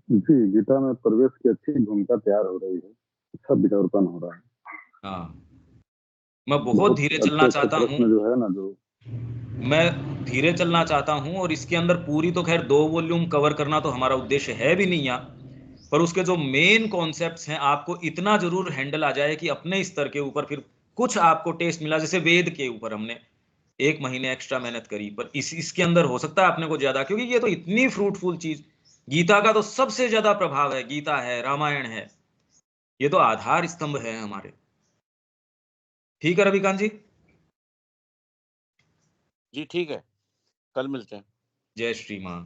जी, गीता में प्रवेश की अच्छी भूमिका तैयार हो रही है, अच्छा विचारोत्पन्न हो रहा है। हाँ, मैं बहुत धीरे चलना चाहता हूँ। जो है ना, जो मैं धीरे चलना चाहता हूँ, और इसके अंदर पूरी तो खैर 2 वॉल्यूम कवर करना तो हमारा उद्देश्य है भी नहीं यहाँ। पर उसके जो मेन कॉन्सेप्ट्स हैं आपको इतना जरूर हैंडल आ जाए कि अपने स्तर के ऊपर फिर कुछ आपको टेस्ट मिला। जैसे वेद के ऊपर हमने 1 महीने एक्स्ट्रा मेहनत करी, पर इसके अंदर हो सकता है अपने को ज्यादा, क्योंकि ये तो इतनी फ्रूटफुल चीज, गीता का तो सबसे ज्यादा प्रभाव है। गीता है, रामायण है, ये तो आधार स्तंभ है हमारे। ठीक है रविकांत जी? जी ठीक है, कल मिलते हैं। जय श्री मां।